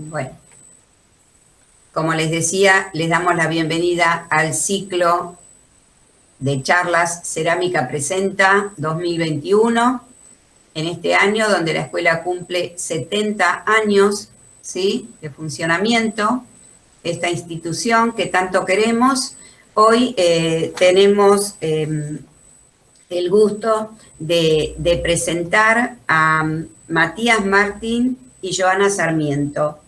Bueno, como les decía, les damos la bienvenida al ciclo de charlas Cerámica Presenta 2021, en este año donde la escuela cumple 70 años, ¿sí?, de funcionamiento. Esta institución que tanto queremos. Hoy tenemos el gusto de presentar a Matías Martín y Joana Sarmiento.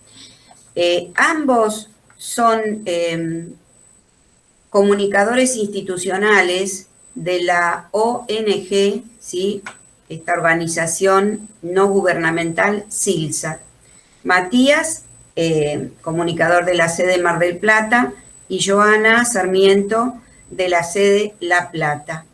Ambos son comunicadores institucionales de la ONG, ¿sí?, esta organización no gubernamental CILSA. Matías, comunicador de la sede Mar del Plata, y Joana Sarmiento, de la sede La Plata.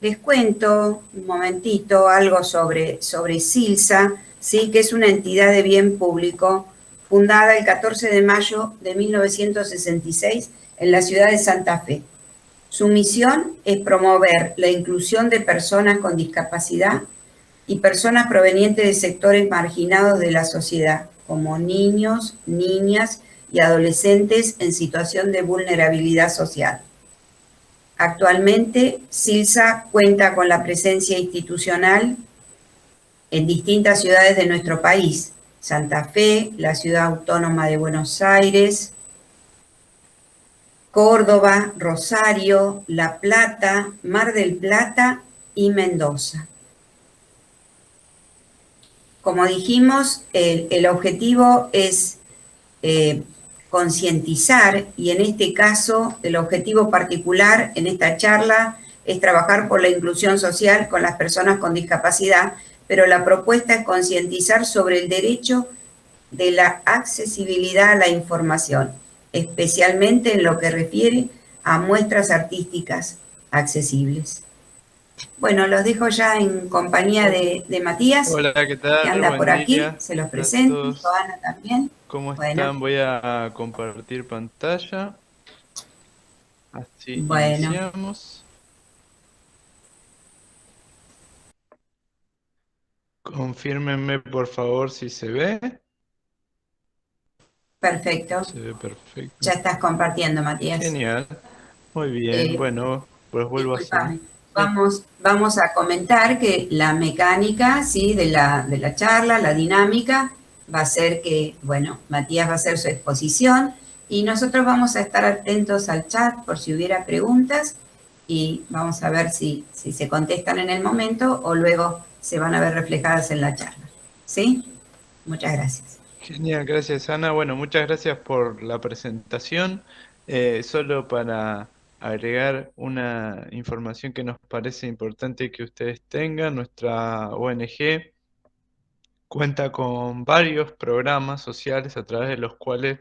Les cuento un momentito algo sobre CILSA, ¿sí?, que es una entidad de bien público fundada el 14 de mayo de 1966 en la ciudad de Santa Fe. Su misión es promover la inclusión de personas con discapacidad y personas provenientes de sectores marginados de la sociedad, como niños, niñas y adolescentes en situación de vulnerabilidad social. Actualmente, CILSA cuenta con la presencia institucional en distintas ciudades de nuestro país: Santa Fe, la Ciudad Autónoma de Buenos Aires, Córdoba, Rosario, La Plata, Mar del Plata y Mendoza. Como dijimos, el objetivo es concientizar, y en este caso el objetivo particular en esta charla es trabajar por la inclusión social con las personas con discapacidad, pero la propuesta es concientizar sobre el derecho de la accesibilidad a la información, especialmente en lo que refiere a muestras artísticas accesibles. Bueno, los dejo ya en compañía de Matías, Hola, ¿qué que tal? anda por Buen aquí, día se los a presento, todos. Joana también. ¿Cómo Bueno, están? Voy a compartir pantalla. Así bueno, iniciamos. Confírmenme por favor si se ve. perfecto. Se ve Ya perfecto. estás compartiendo, Matías. Genial. Muy bien. Eh, Bueno, pues vuelvo a hacer. Disculpame. Sí. Vamos a comentar que la mecánica, ¿sí?, de la charla, la dinámica, va a ser que, bueno, Matías va a hacer su exposición y nosotros vamos a estar atentos al chat por si hubiera preguntas, y vamos a ver si se contestan en el momento o luego se van a ver reflejadas en la charla. ¿Sí? Muchas gracias. Genial, gracias Ana. Bueno, muchas gracias por la presentación. Solo para agregar una información que nos parece importante que ustedes tengan, nuestra ONG cuenta con varios programas sociales a través de los cuales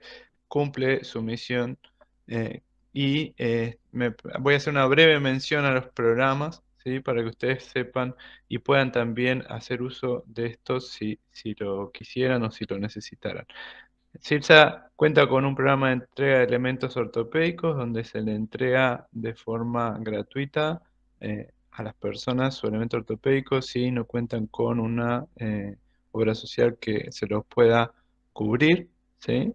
cumple su misión, voy a hacer una breve mención a los programas, ¿sí? Para que ustedes sepan y puedan también hacer uso de estos si lo quisieran o si lo necesitaran. CIRSA cuenta con un programa de entrega de elementos ortopédicos donde se le entrega de forma gratuita a las personas su elemento ortopédico si no cuentan con una obra social que se los pueda cubrir, ¿sí?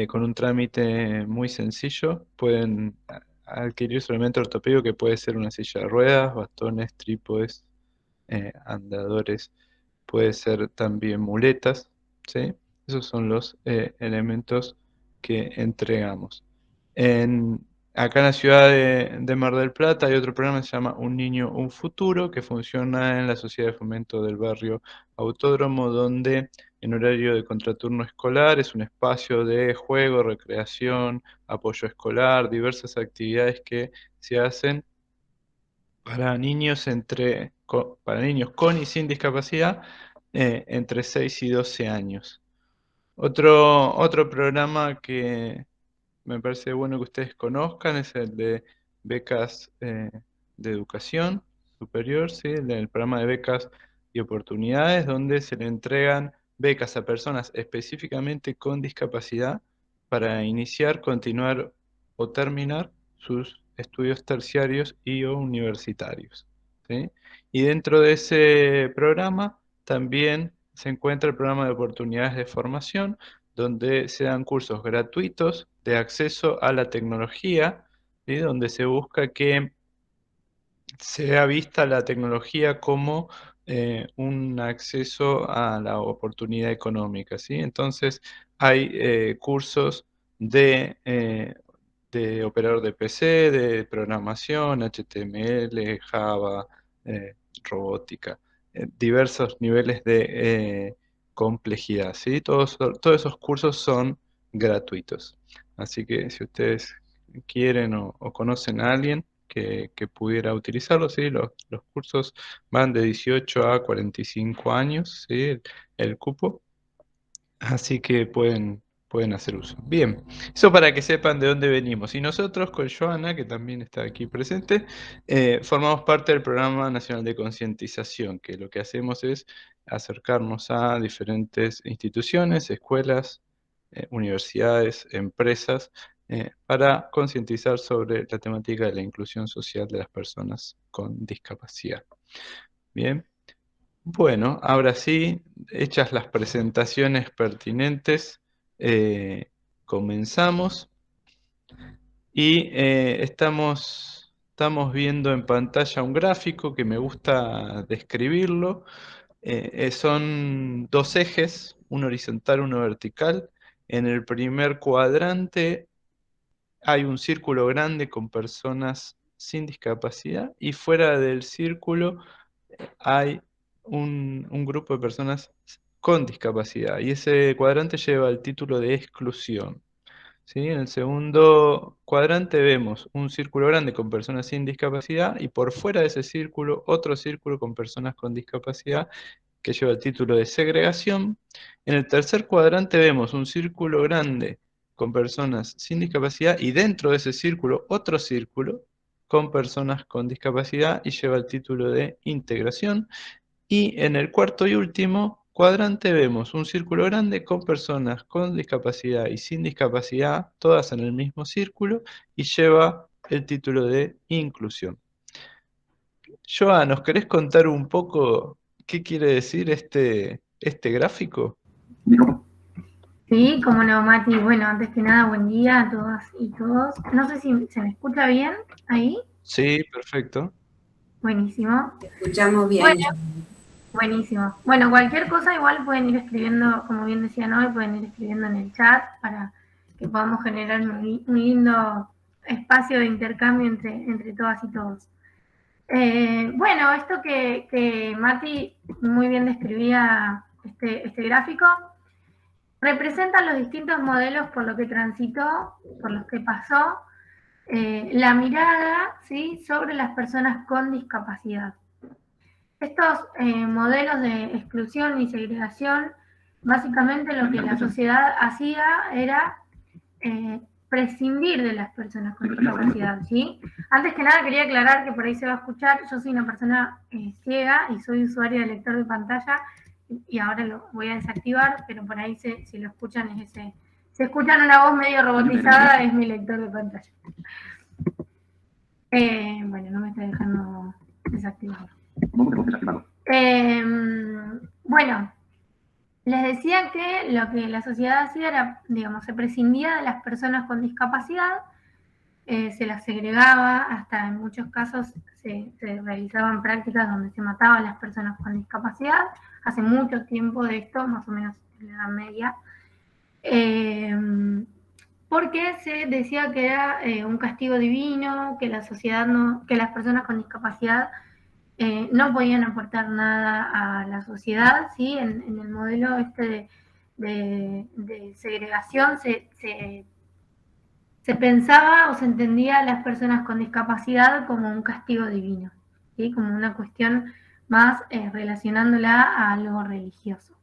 Con un trámite muy sencillo pueden adquirir su elemento ortopédico, que puede ser una silla de ruedas, bastones, trípodes, andadores, puede ser también muletas, ¿sí? Esos son los elementos que entregamos. Acá en la ciudad de Mar del Plata hay otro programa que se llama Un Niño, Un Futuro, que funciona en la Sociedad de Fomento del Barrio Autódromo, donde en horario de contraturno escolar es un espacio de juego, recreación, apoyo escolar, diversas actividades que se hacen para niños para niños con y sin discapacidad entre 6 y 12 años. Otro programa que me parece bueno que ustedes conozcan es el de becas de educación superior, ¿sí? El programa de becas y oportunidades, donde se le entregan becas a personas específicamente con discapacidad para iniciar, continuar o terminar sus estudios terciarios y o universitarios, ¿sí? Y dentro de ese programa también se encuentra el programa de oportunidades de formación, donde se dan cursos gratuitos de acceso a la tecnología, ¿sí? Donde se busca que sea vista la tecnología como un acceso a la oportunidad económica, ¿sí? Entonces hay cursos de operador de PC, de programación, HTML, Java, eh, robótica, diversos niveles de complejidad, ¿sí? Todos esos cursos son gratuitos. Así que si ustedes quieren o conocen a alguien que pudiera utilizarlo, ¿sí? Los cursos van de 18 a 45 años, ¿sí? El cupo. Así que pueden hacer uso. Bien, eso para que sepan de dónde venimos. Y nosotros con Joana, que también está aquí presente, formamos parte del Programa Nacional de Concientización, que lo que hacemos es acercarnos a diferentes instituciones, escuelas, universidades, empresas, para concientizar sobre la temática de la inclusión social de las personas con discapacidad. Bien. Bueno, ahora sí, hechas las presentaciones pertinentes, comenzamos y estamos viendo en pantalla un gráfico que me gusta describirlo. Son dos ejes, uno horizontal, uno vertical. En el primer cuadrante hay un círculo grande con personas sin discapacidad y fuera del círculo hay un grupo de personas con discapacidad y ese cuadrante lleva el título de exclusión, ¿sí? En el segundo cuadrante vemos un círculo grande con personas sin discapacidad y por fuera de ese círculo otro círculo con personas con discapacidad que lleva el título de segregación. En el tercer cuadrante vemos un círculo grande con personas sin discapacidad y dentro de ese círculo otro círculo con personas con discapacidad y lleva el título de integración. Y en el cuarto y último cuadrante vemos un círculo grande con personas con discapacidad y sin discapacidad, todas en el mismo círculo, y lleva el título de inclusión. Joa, ¿nos querés contar un poco qué quiere decir este gráfico? Sí, como no, Mati. Bueno, antes que nada, buen día a todas y todos. No sé si se me escucha bien ahí. Sí, perfecto. Buenísimo. Escuchamos bien. Bueno, buenísimo. Bueno, cualquier cosa igual pueden ir escribiendo, como bien decían hoy, pueden ir escribiendo en el chat para que podamos generar un lindo espacio de intercambio entre todas y todos. Bueno, esto que Mati muy bien describía este gráfico, representa los distintos modelos por los que transitó, por los que pasó, la mirada, ¿sí?, sobre las personas con discapacidad. Estos modelos de exclusión y segregación, básicamente lo que la sociedad hacía era prescindir de las personas con discapacidad, ¿sí? Antes que nada quería aclarar que por ahí se va a escuchar, yo soy una persona ciega y soy usuaria de lector de pantalla y ahora lo voy a desactivar, pero por ahí si lo escuchan es ese, si escuchan una voz medio robotizada es mi lector de pantalla. Bueno, no me está dejando desactivarlo. Bueno, les decía que lo que la sociedad hacía era, digamos, se prescindía de las personas con discapacidad, se las segregaba, hasta en muchos casos se realizaban prácticas donde se mataban a las personas con discapacidad, hace mucho tiempo de esto, más o menos en la Edad Media, porque se decía que era un castigo divino, que la sociedad que las personas con discapacidad no podían aportar nada a la sociedad, ¿sí? En el modelo este de segregación se pensaba o se entendía a las personas con discapacidad como un castigo divino, ¿sí? Como una cuestión más relacionándola a algo religioso.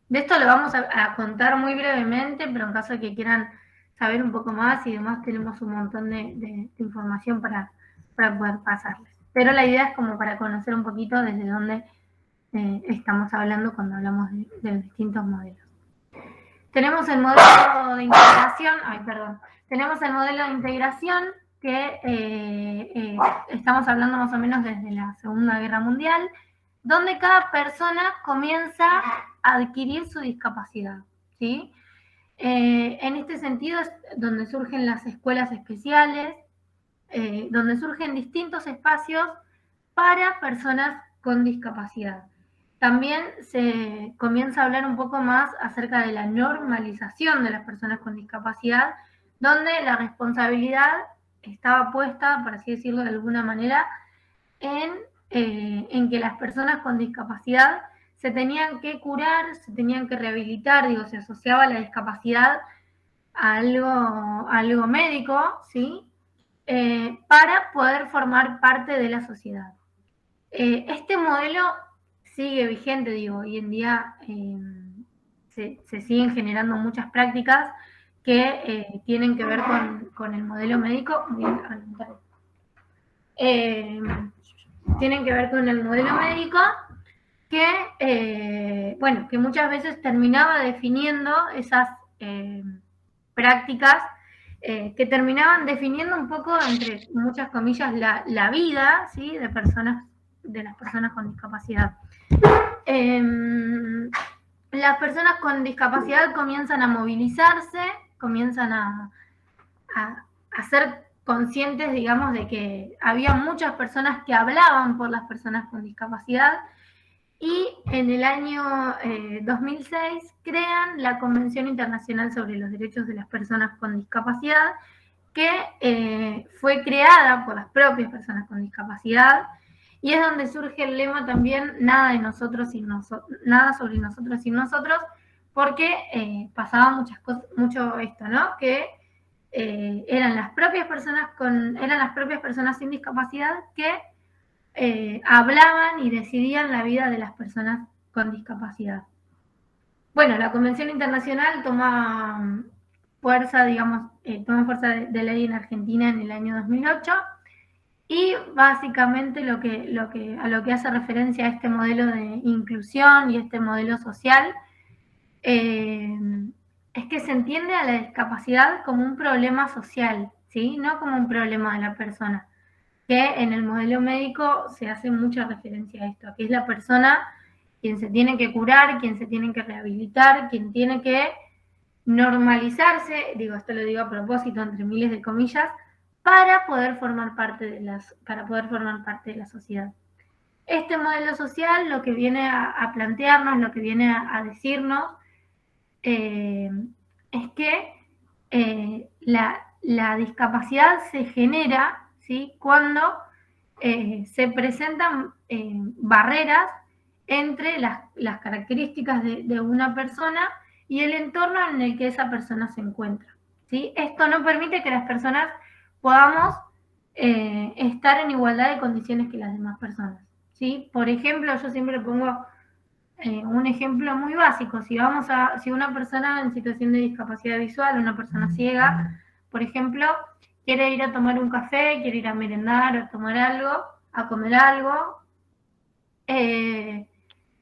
De esto lo vamos a contar muy brevemente, pero en caso de que quieran saber un poco más y demás, tenemos un montón de información para poder pasarles. Pero la idea es como para conocer un poquito desde dónde estamos hablando cuando hablamos de los distintos modelos. Tenemos el modelo de integración, tenemos el modelo de integración que estamos hablando más o menos desde la Segunda Guerra Mundial, donde cada persona comienza a adquirir su discapacidad, ¿sí? En este sentido es donde surgen las escuelas especiales, donde surgen distintos espacios para personas con discapacidad. También se comienza a hablar un poco más acerca de la normalización de las personas con discapacidad, donde la responsabilidad estaba puesta, por así decirlo de alguna manera, en que las personas con discapacidad se tenían que curar, se tenían que rehabilitar, digo, se asociaba la discapacidad a algo médico, ¿sí? Para poder formar parte de la sociedad. Este modelo sigue vigente, digo, hoy en día se siguen generando muchas prácticas que tienen que ver con el modelo médico. Tienen que ver con el modelo médico que, bueno, que muchas veces terminaba definiendo esas prácticas que terminaban definiendo un poco, entre muchas comillas, la vida, ¿sí? de las personas con discapacidad. Las personas con discapacidad comienzan a movilizarse, comienzan a ser conscientes, digamos, de que había muchas personas que hablaban por las personas con discapacidad, y en el año 2006 crean la Convención Internacional sobre los Derechos de las Personas con Discapacidad, que fue creada por las propias personas con discapacidad, y es donde surge el lema también, nada sobre nosotros sin nosotros, porque pasaba muchas cosas, mucho esto, ¿no? Que eran las propias personas sin discapacidad que hablaban y decidían la vida de las personas con discapacidad. Bueno, la Convención Internacional toma fuerza, digamos, de ley en Argentina en el año 2008, y básicamente a lo que hace referencia a este modelo de inclusión y este modelo social es que se entiende a la discapacidad como un problema social, ¿sí? No como un problema de la persona, que en el modelo médico se hace mucha referencia a esto, que es la persona quien se tiene que curar, quien se tiene que rehabilitar, quien tiene que normalizarse, digo, esto lo digo a propósito entre miles de comillas, para poder formar parte de la sociedad. Este modelo social lo que viene a plantearnos, lo que viene a decirnos, es que la discapacidad se genera, ¿sí? Cuando se presentan barreras entre las características de una persona y el entorno en el que esa persona se encuentra, ¿sí? Esto no permite que las personas podamos estar en igualdad de condiciones que las demás personas, ¿sí? Por ejemplo, yo siempre pongo un ejemplo muy básico. Si una persona en situación de discapacidad visual, una persona ciega, por ejemplo, quiere ir a tomar un café, quiere ir a merendar, a tomar algo, a comer algo,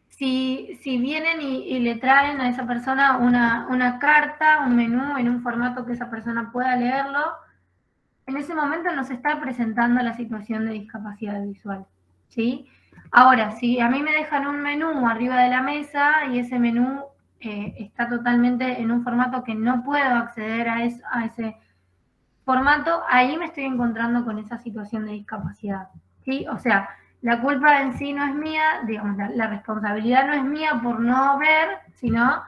si vienen y le traen a esa persona una carta, un menú en un formato que esa persona pueda leerlo, en ese momento nos está presentando la situación de discapacidad visual, ¿sí? Ahora, si a mí me dejan un menú arriba de la mesa y ese menú está totalmente en un formato que no puedo acceder a ese formato, ahí me estoy encontrando con esa situación de discapacidad, ¿sí? O sea, la culpa en sí no es mía, digamos, la responsabilidad no es mía por no ver, sino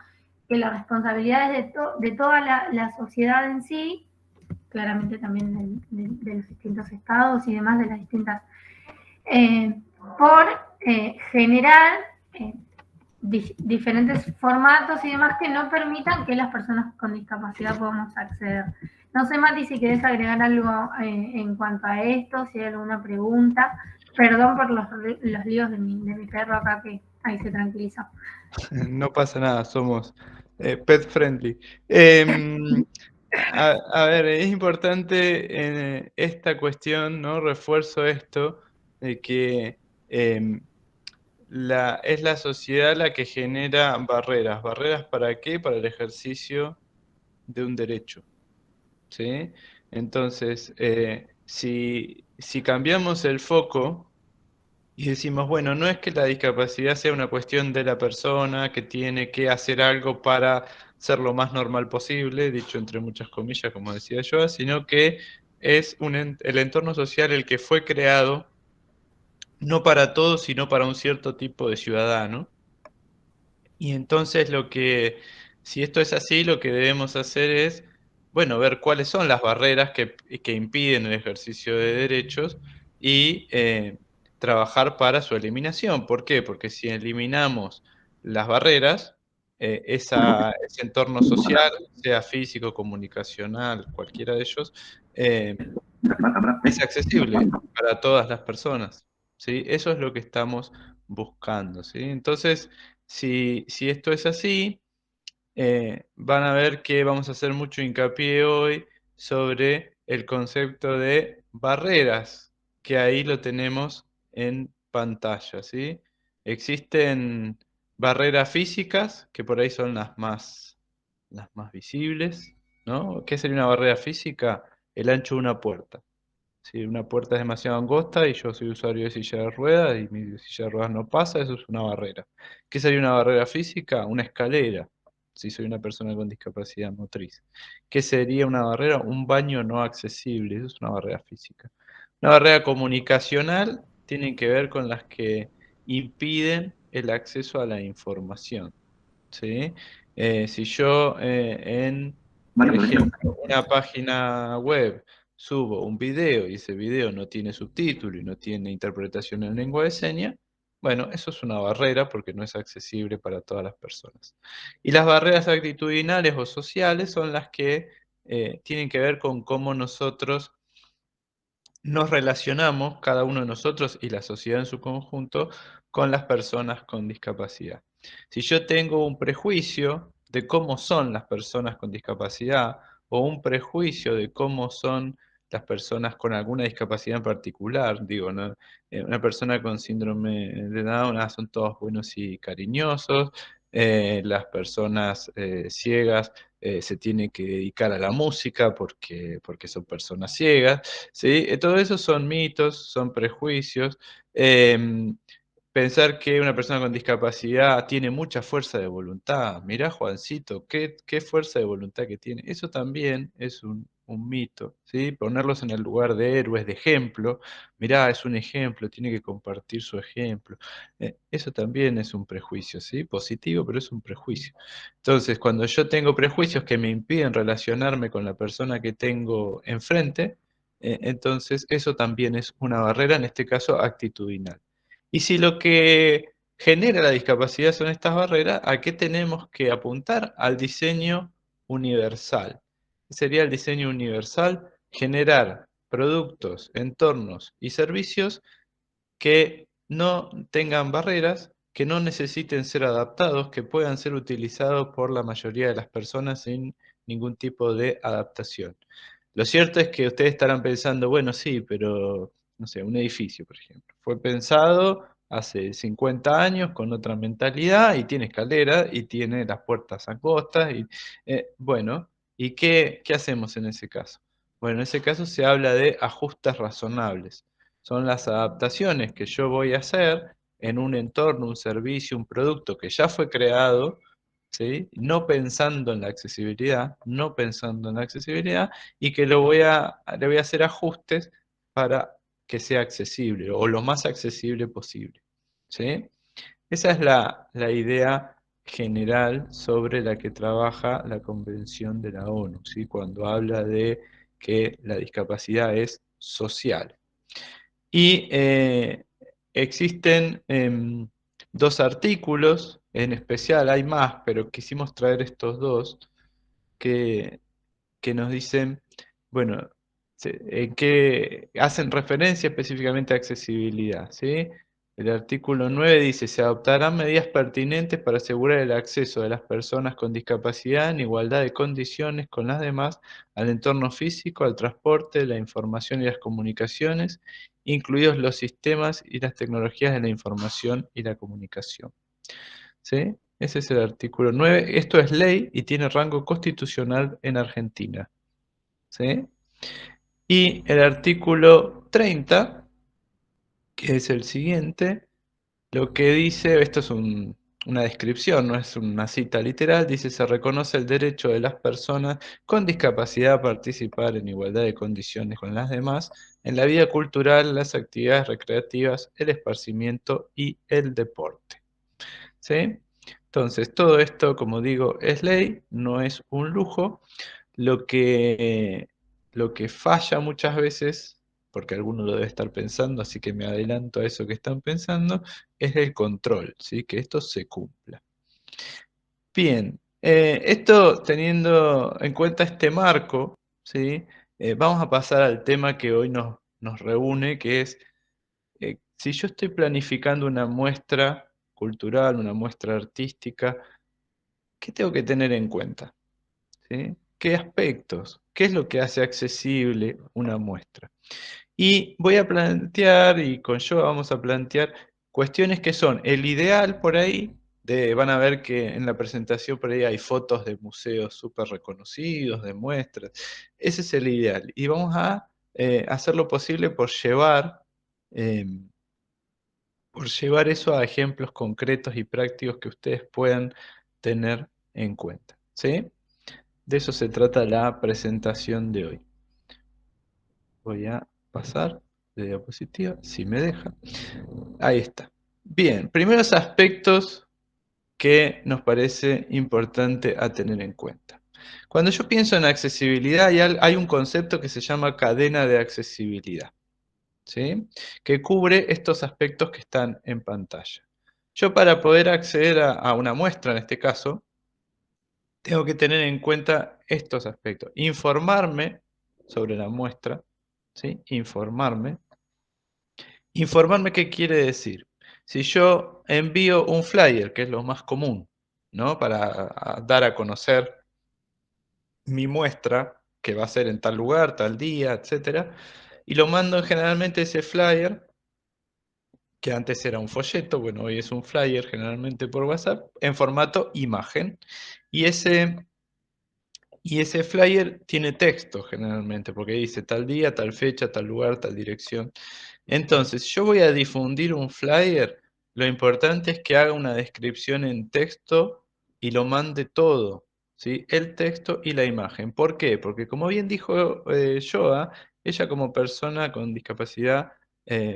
que la responsabilidad es de toda la sociedad en sí, claramente también de los distintos estados y demás, de las distintas, por generar diferentes formatos y demás que no permitan que las personas con discapacidad podamos acceder. No sé, Mati, si querés agregar algo en cuanto a esto, si hay alguna pregunta. Perdón por los líos de mi perro acá, que ahí se tranquiliza. No pasa nada, somos pet friendly. A ver, es importante en esta cuestión, ¿no? Refuerzo esto, de que es la sociedad la que genera barreras. ¿Barreras para qué? Para el ejercicio de un derecho, ¿sí? Entonces, si cambiamos el foco y decimos, bueno, no es que la discapacidad sea una cuestión de la persona que tiene que hacer algo para ser lo más normal posible, dicho entre muchas comillas, como decía yo, sino que es el entorno social el que fue creado no para todos, sino para un cierto tipo de ciudadano. Y entonces si esto es así, lo que debemos hacer es, bueno, ver cuáles son las barreras que impiden el ejercicio de derechos y trabajar para su eliminación. ¿Por qué? Porque si eliminamos las barreras, ese entorno social, sea físico, comunicacional, cualquiera de ellos, es accesible para todas las personas, ¿sí? Eso es lo que estamos buscando, ¿sí? Entonces, si esto es así, van a ver que vamos a hacer mucho hincapié hoy sobre el concepto de barreras, que ahí lo tenemos en pantalla, ¿sí? Existen barreras físicas, que por ahí son las más visibles, ¿no? ¿Qué sería una barrera física? El ancho de una puerta. Si una puerta es demasiado angosta y yo soy usuario de silla de ruedas y mi silla de ruedas no pasa, eso es una barrera. ¿Qué sería una barrera física? Una escalera, si soy una persona con discapacidad motriz. ¿Qué sería una barrera? Un baño no accesible, eso es una barrera física. Una barrera comunicacional tiene que ver con las que impiden el acceso a la información, ¿sí? Si yo por ejemplo, una página web subo un video y ese video no tiene subtítulo y no tiene interpretación en lengua de señas, bueno, eso es una barrera porque no es accesible para todas las personas. Y las barreras actitudinales o sociales son las que tienen que ver con cómo nosotros nos relacionamos, cada uno de nosotros y la sociedad en su conjunto, con las personas con discapacidad. Si yo tengo un prejuicio de cómo son las personas con discapacidad o un prejuicio de cómo son las personas con alguna discapacidad en particular, digo, ¿no? Una persona con síndrome de Down, son todos buenos y cariñosos, las personas ciegas se tienen que dedicar a la música porque son personas ciegas, ¿sí? Todo eso son mitos, son prejuicios. Pensar que una persona con discapacidad tiene mucha fuerza de voluntad. Mirá, Juancito, qué fuerza de voluntad que tiene. Eso también es un mito, ¿sí? Ponerlos en el lugar de héroes, de ejemplo. Mirá, es un ejemplo, tiene que compartir su ejemplo. Eso también es un prejuicio, ¿sí? Positivo, pero es un prejuicio. Entonces, cuando yo tengo prejuicios que me impiden relacionarme con la persona que tengo enfrente, entonces eso también es una barrera, en este caso actitudinal. Y si lo que genera la discapacidad son estas barreras, ¿a qué tenemos que apuntar? Al diseño universal. ¿Qué sería el diseño universal? Generar productos, entornos y servicios que no tengan barreras, que no necesiten ser adaptados, que puedan ser utilizados por la mayoría de las personas sin ningún tipo de adaptación. Lo cierto es que ustedes estarán pensando, bueno, sí, pero, no sé, un edificio, por ejemplo, fue pensado hace 50 años con otra mentalidad y tiene escaleras y tiene las puertas angostas y, bueno, ¿y qué hacemos en ese caso? Bueno, en ese caso se habla de ajustes razonables. Son las adaptaciones que yo voy a hacer en un entorno, un servicio, un producto que ya fue creado, ¿sí? No pensando en la accesibilidad, no pensando en la accesibilidad, y que le voy a hacer ajustes para que sea accesible o lo más accesible posible, ¿sí? Esa es la idea general sobre la que trabaja la Convención de la ONU, ¿sí? Cuando habla de que la discapacidad es social. Y existen dos artículos, en especial hay más, pero quisimos traer estos dos, que, que nos dicen, bueno, que hacen referencia específicamente a accesibilidad, ¿sí? El artículo 9 dice, se adoptarán medidas pertinentes para asegurar el acceso de las personas con discapacidad en igualdad de condiciones con las demás al entorno físico, al transporte, la información y las comunicaciones, incluidos los sistemas y las tecnologías de la información y la comunicación. ¿Sí? Ese es el artículo 9. Esto es ley y tiene rango constitucional en Argentina. ¿Sí? Y el artículo 30, que es el siguiente, lo que dice, esto es una descripción, no es una cita literal, dice: se reconoce el derecho de las personas con discapacidad a participar en igualdad de condiciones con las demás en la vida cultural, las actividades recreativas, el esparcimiento y el deporte. ¿Sí? Entonces, todo esto, como digo, es ley, no es un lujo. Lo que falla muchas veces, porque alguno lo debe estar pensando, así que me adelanto a eso que están pensando, es el control, ¿sí? Que esto se cumpla. Bien, esto teniendo en cuenta este marco, ¿sí? Vamos a pasar al tema que hoy nos reúne, que es, si yo estoy planificando una muestra cultural, una muestra artística, ¿qué tengo que tener en cuenta? ¿Sí? ¿Qué aspectos? ¿Qué es lo que hace accesible una muestra? Y voy a plantear, y con yo vamos a plantear cuestiones que son el ideal por ahí, van a ver que en la presentación por ahí hay fotos de museos súper reconocidos, de muestras, ese es el ideal. Y vamos a hacer lo posible eh, por llevar eso a ejemplos concretos y prácticos que ustedes puedan tener en cuenta. ¿Sí? De eso se trata la presentación de hoy. Voy a pasar de diapositiva, si me deja. Ahí está. Bien, primeros aspectos que nos parece importante a tener en cuenta. Cuando yo pienso en accesibilidad, hay un concepto que se llama cadena de accesibilidad, ¿sí? Que cubre estos aspectos que están en pantalla. Yo, para poder acceder a una muestra, en este caso, tengo que tener en cuenta estos aspectos. Informarme sobre la muestra, ¿sí? Informarme. Informarme, ¿qué quiere decir? Si yo envío un flyer, que es lo más común, ¿no? Para dar a conocer mi muestra, que va a ser en tal lugar, tal día, etcétera, y lo mando generalmente ese flyer, que antes era un folleto, bueno, hoy es un flyer generalmente por WhatsApp, en formato imagen, y ese flyer tiene texto generalmente, porque dice tal día, tal fecha, tal lugar, tal dirección. Entonces, yo voy a difundir un flyer, lo importante es que haga una descripción en texto y lo mande todo, ¿sí? El texto y la imagen. ¿Por qué? Porque, como bien dijo Joa, ella, como persona con discapacidad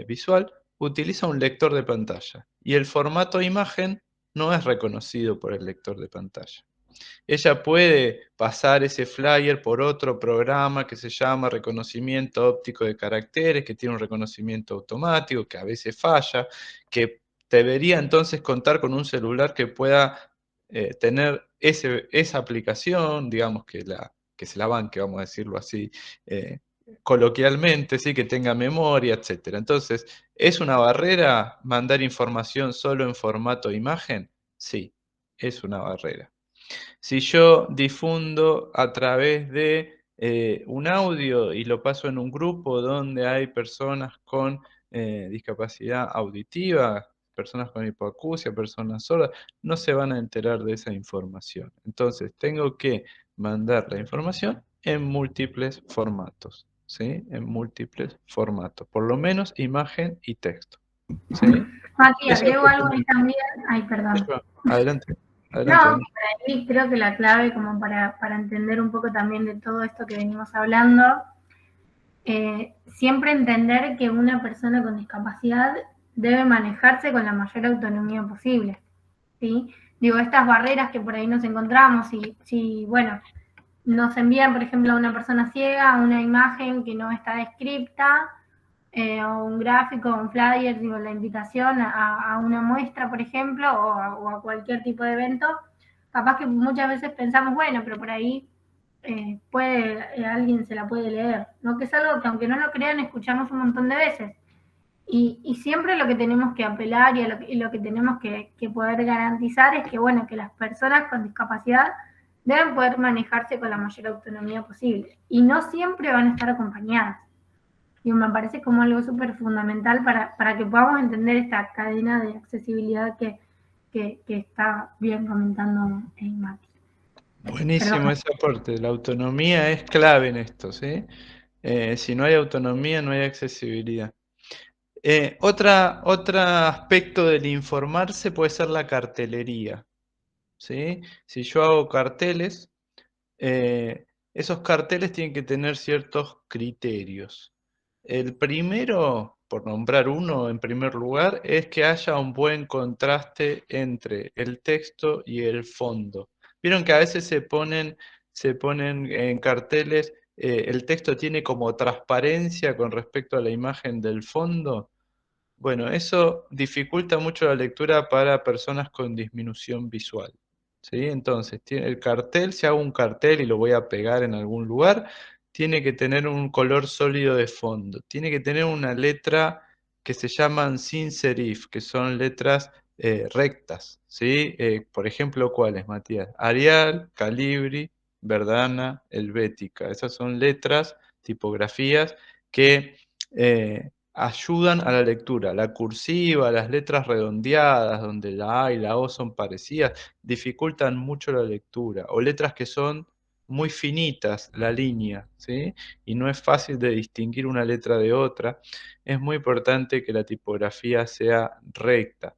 visual, utiliza un lector de pantalla, y el formato imagen no es reconocido por el lector de pantalla. Ella puede pasar ese flyer por otro programa que se llama reconocimiento óptico de caracteres, que tiene un reconocimiento automático, que a veces falla, que debería entonces contar con un celular que pueda tener esa aplicación, digamos, que se la banque, vamos a decirlo así, coloquialmente, ¿sí? Que tenga memoria, etc. Entonces, ¿es una barrera mandar información solo en formato imagen? Sí, es una barrera. Si yo difundo a través de un audio y lo paso en un grupo donde hay personas con discapacidad auditiva, personas con hipoacusia, personas sordas, no se van a enterar de esa información. Entonces, tengo que mandar la información en múltiples formatos, ¿sí? En múltiples formatos, por lo menos imagen y texto, ¿sí? Mati, Eso es agrego algo ahí también. Ay, perdón. adelante, No, adelante. para mí creo que la clave, como para entender un poco también de todo esto que venimos hablando, siempre entender que una persona con discapacidad debe manejarse con la mayor autonomía posible, ¿sí? Digo, estas barreras que por ahí nos encontramos, si bueno, nos envían, por ejemplo, a una persona ciega una imagen que no está descripta, o un gráfico, un flyer, digo, la invitación a una muestra, por ejemplo, o a cualquier tipo de evento, capaz que muchas veces pensamos, bueno, pero por ahí alguien se la puede leer, ¿no? Que es algo que, aunque no lo crean, escuchamos un montón de veces. Y siempre lo que tenemos que apelar y lo que tenemos que poder garantizar es que, bueno, que las personas con discapacidad deben poder manejarse con la mayor autonomía posible. Y no siempre van a estar acompañadas. Y me parece como algo súper fundamental para que podamos entender esta cadena de accesibilidad que está bien comentando Mati. Buenísimo Perdón. ese aporte. La autonomía es clave en esto, ¿sí? Si no hay autonomía, no hay accesibilidad. Otro aspecto del informarse puede ser la cartelería, ¿sí? Si yo hago carteles, esos carteles tienen que tener ciertos criterios. El primero, por nombrar uno en primer lugar, es que haya un buen contraste entre el texto y el fondo. Vieron que a veces se ponen en carteles, el texto tiene como transparencia con respecto a la imagen del fondo. Bueno, eso dificulta mucho la lectura para personas con disminución visual, ¿sí? Entonces, el cartel, si hago un cartel y lo voy a pegar en algún lugar, tiene que tener un color sólido de fondo, tiene que tener una letra que se llaman sin serif, que son letras rectas, ¿sí? Por ejemplo, ¿cuáles, Matías? Arial, Calibri, Verdana, Helvética. Esas son letras, tipografías que ayudan a la lectura. La cursiva, las letras redondeadas, donde la A y la O son parecidas, dificultan mucho la lectura. O letras que son muy finitas, la línea, ¿sí? Y no es fácil de distinguir una letra de otra. Es muy importante que la tipografía sea recta.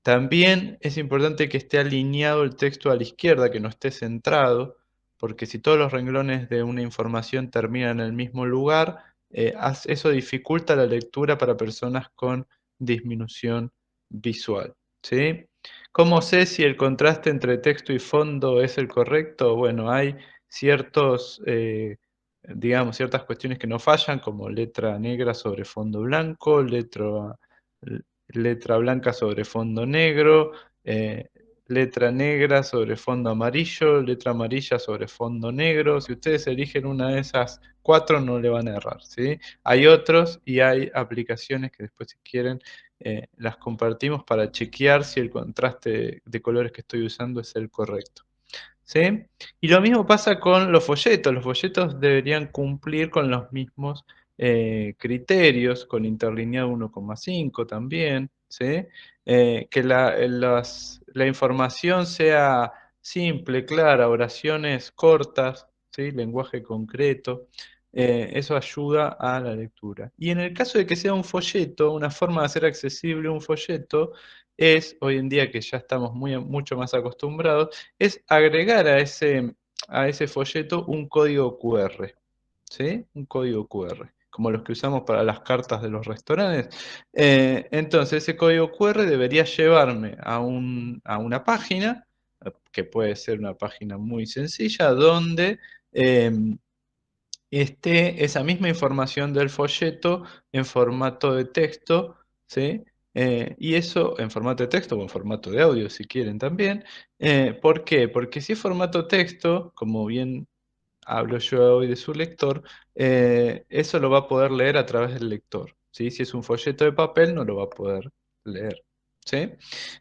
También es importante que esté alineado el texto a la izquierda, que no esté centrado, porque si todos los renglones de una información terminan en el mismo lugar, eso dificulta la lectura para personas con disminución visual, ¿sí? ¿Cómo sé si el contraste entre texto y fondo es el correcto? Bueno, hay digamos, ciertas cuestiones que no fallan, como letra negra sobre fondo blanco, letra blanca sobre fondo negro, letra negra sobre fondo amarillo, letra amarilla sobre fondo negro. Si ustedes eligen una de esas 4 no le van a errar, ¿sí? Hay otros y hay aplicaciones que después si quieren las compartimos para chequear si el contraste de colores que estoy usando es el correcto, ¿sí? Y lo mismo pasa con los folletos. Los folletos deberían cumplir con los mismos criterios, con interlineado 1,5 también, ¿sí? Que la información sea simple, clara, oraciones cortas, ¿sí? Lenguaje concreto. Eso ayuda a la lectura. Y en el caso de que sea un folleto, una forma de hacer accesible un folleto es, hoy en día que ya estamos mucho más acostumbrados, es agregar a ese folleto un código QR, ¿sí? Un código QR, como los que usamos para las cartas de los restaurantes. Entonces, ese código QR debería llevarme a una página, que puede ser una página muy sencilla, donde esté esa misma información del folleto en formato de texto, ¿sí? Y eso en formato de texto o en formato de audio, si quieren también. ¿Por qué? Porque si es formato texto, como bien hablo yo hoy de su lector, eso lo va a poder leer a través del lector, ¿sí? Si es un folleto de papel, no lo va a poder leer, ¿sí?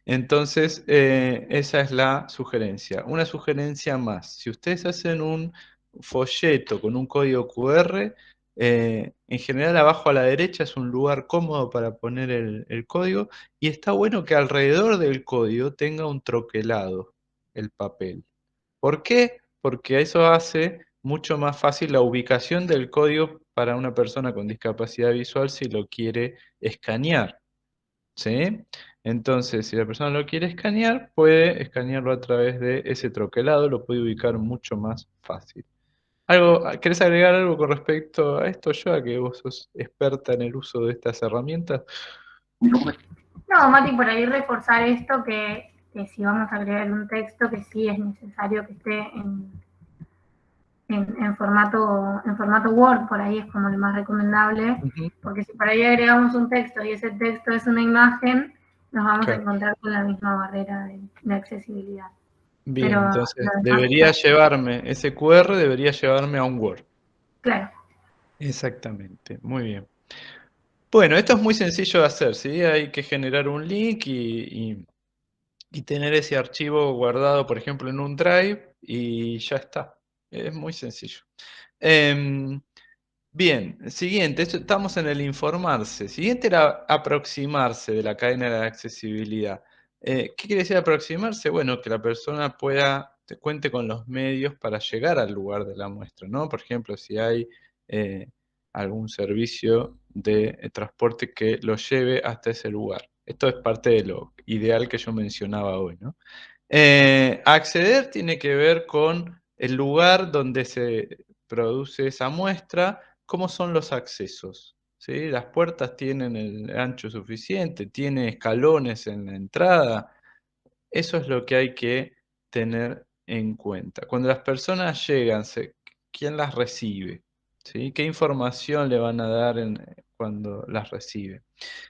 Entonces, esa es la sugerencia. Una sugerencia más. Si ustedes hacen un folleto con un código QR, en general abajo a la derecha es un lugar cómodo para poner el código y está bueno que alrededor del código tenga un troquelado el papel. ¿Por qué? Porque eso hace mucho más fácil la ubicación del código para una persona con discapacidad visual si lo quiere escanear, ¿sí? Entonces, si la persona lo quiere escanear, puede escanearlo a través de ese troquelado, lo puede ubicar mucho más fácil. ¿Querés agregar algo con respecto a esto, Joa, que vos sos experta en el uso de estas herramientas? No, Mati, por ahí reforzar esto que si vamos a agregar un texto, que sí es necesario que esté en formato Word, por ahí es como lo más recomendable, porque si por ahí agregamos un texto y ese texto es una imagen, nos vamos a encontrar con la misma barrera de accesibilidad. Bien, entonces debería llevarme, ese QR debería llevarme a un Word. Claro. Exactamente, muy bien. Bueno, esto es muy sencillo de hacer, ¿sí? Hay que generar un link y tener ese archivo guardado, por ejemplo, en un Drive y ya está. Es muy sencillo. Bien, siguiente, estamos en el informarse. Siguiente era aproximarse de la cadena de la accesibilidad. ¿Qué quiere decir aproximarse? Bueno, que la persona cuente con los medios para llegar al lugar de la muestra, ¿no? Por ejemplo, si hay algún servicio de transporte que lo lleve hasta ese lugar. Esto es parte de lo ideal que yo mencionaba hoy, ¿no? Acceder tiene que ver con el lugar donde se produce esa muestra, cómo son los accesos, ¿sí? Las puertas tienen el ancho suficiente, tiene escalones en la entrada. Eso es lo que hay que tener en cuenta. Cuando las personas llegan, ¿quién las recibe? ¿Sí? ¿Qué información le van a dar cuando las recibe?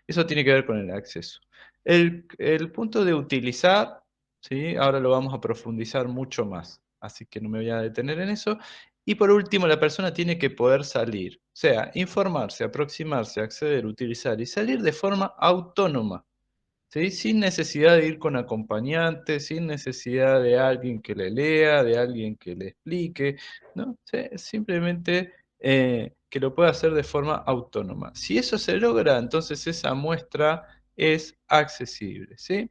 Eso tiene que ver con el acceso. El punto de utilizar, ¿sí? Ahora lo vamos a profundizar mucho más, así que no me voy a detener en eso. Y por último, la persona tiene que poder salir, o sea, informarse, aproximarse, acceder, utilizar y salir de forma autónoma, ¿sí? Sin necesidad de ir con acompañante, sin necesidad de alguien que le lea, de alguien que le explique, ¿no? Sí, simplemente que lo pueda hacer de forma autónoma. Si eso se logra, entonces esa muestra es accesible, ¿sí?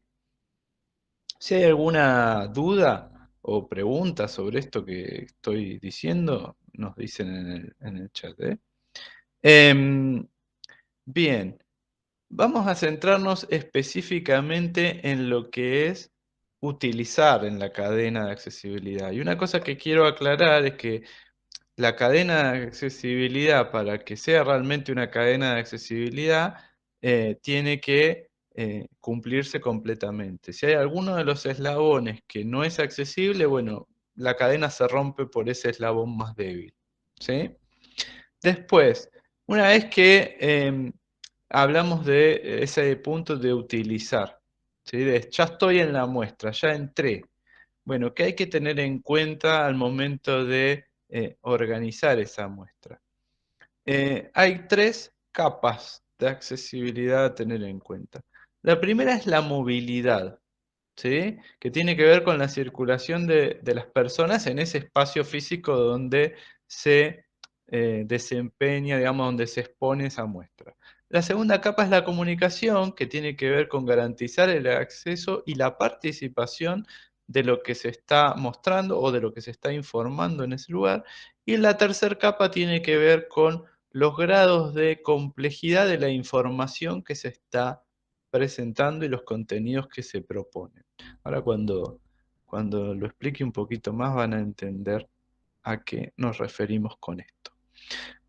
Si hay alguna duda o pregunta sobre esto que estoy diciendo, nos dicen en el chat, ¿eh? Bien. Vamos a centrarnos específicamente en lo que es utilizar en la cadena de accesibilidad. Y una cosa que quiero aclarar es que la cadena de accesibilidad, para que sea realmente una cadena de accesibilidad, tiene que cumplirse completamente. Si hay alguno de los eslabones que no es accesible, bueno, la cadena se rompe por ese eslabón más débil, ¿sí? Después, una vez que hablamos de ese punto de utilizar, ¿sí? Ya estoy en la muestra, ya entré. Bueno, ¿qué hay que tener en cuenta al momento de organizar esa muestra? Hay 3 capas de accesibilidad a tener en cuenta. La primera es la movilidad, ¿sí? Que tiene que ver con la circulación de las personas en ese espacio físico donde se desempeña, digamos, donde se expone esa muestra. La segunda capa es la comunicación, que tiene que ver con garantizar el acceso y la participación de lo que se está mostrando o de lo que se está informando en ese lugar. Y la tercera capa tiene que ver con los grados de complejidad de la información que se está presentando y los contenidos que se proponen. Ahora cuando lo explique un poquito más van a entender a qué nos referimos con esto.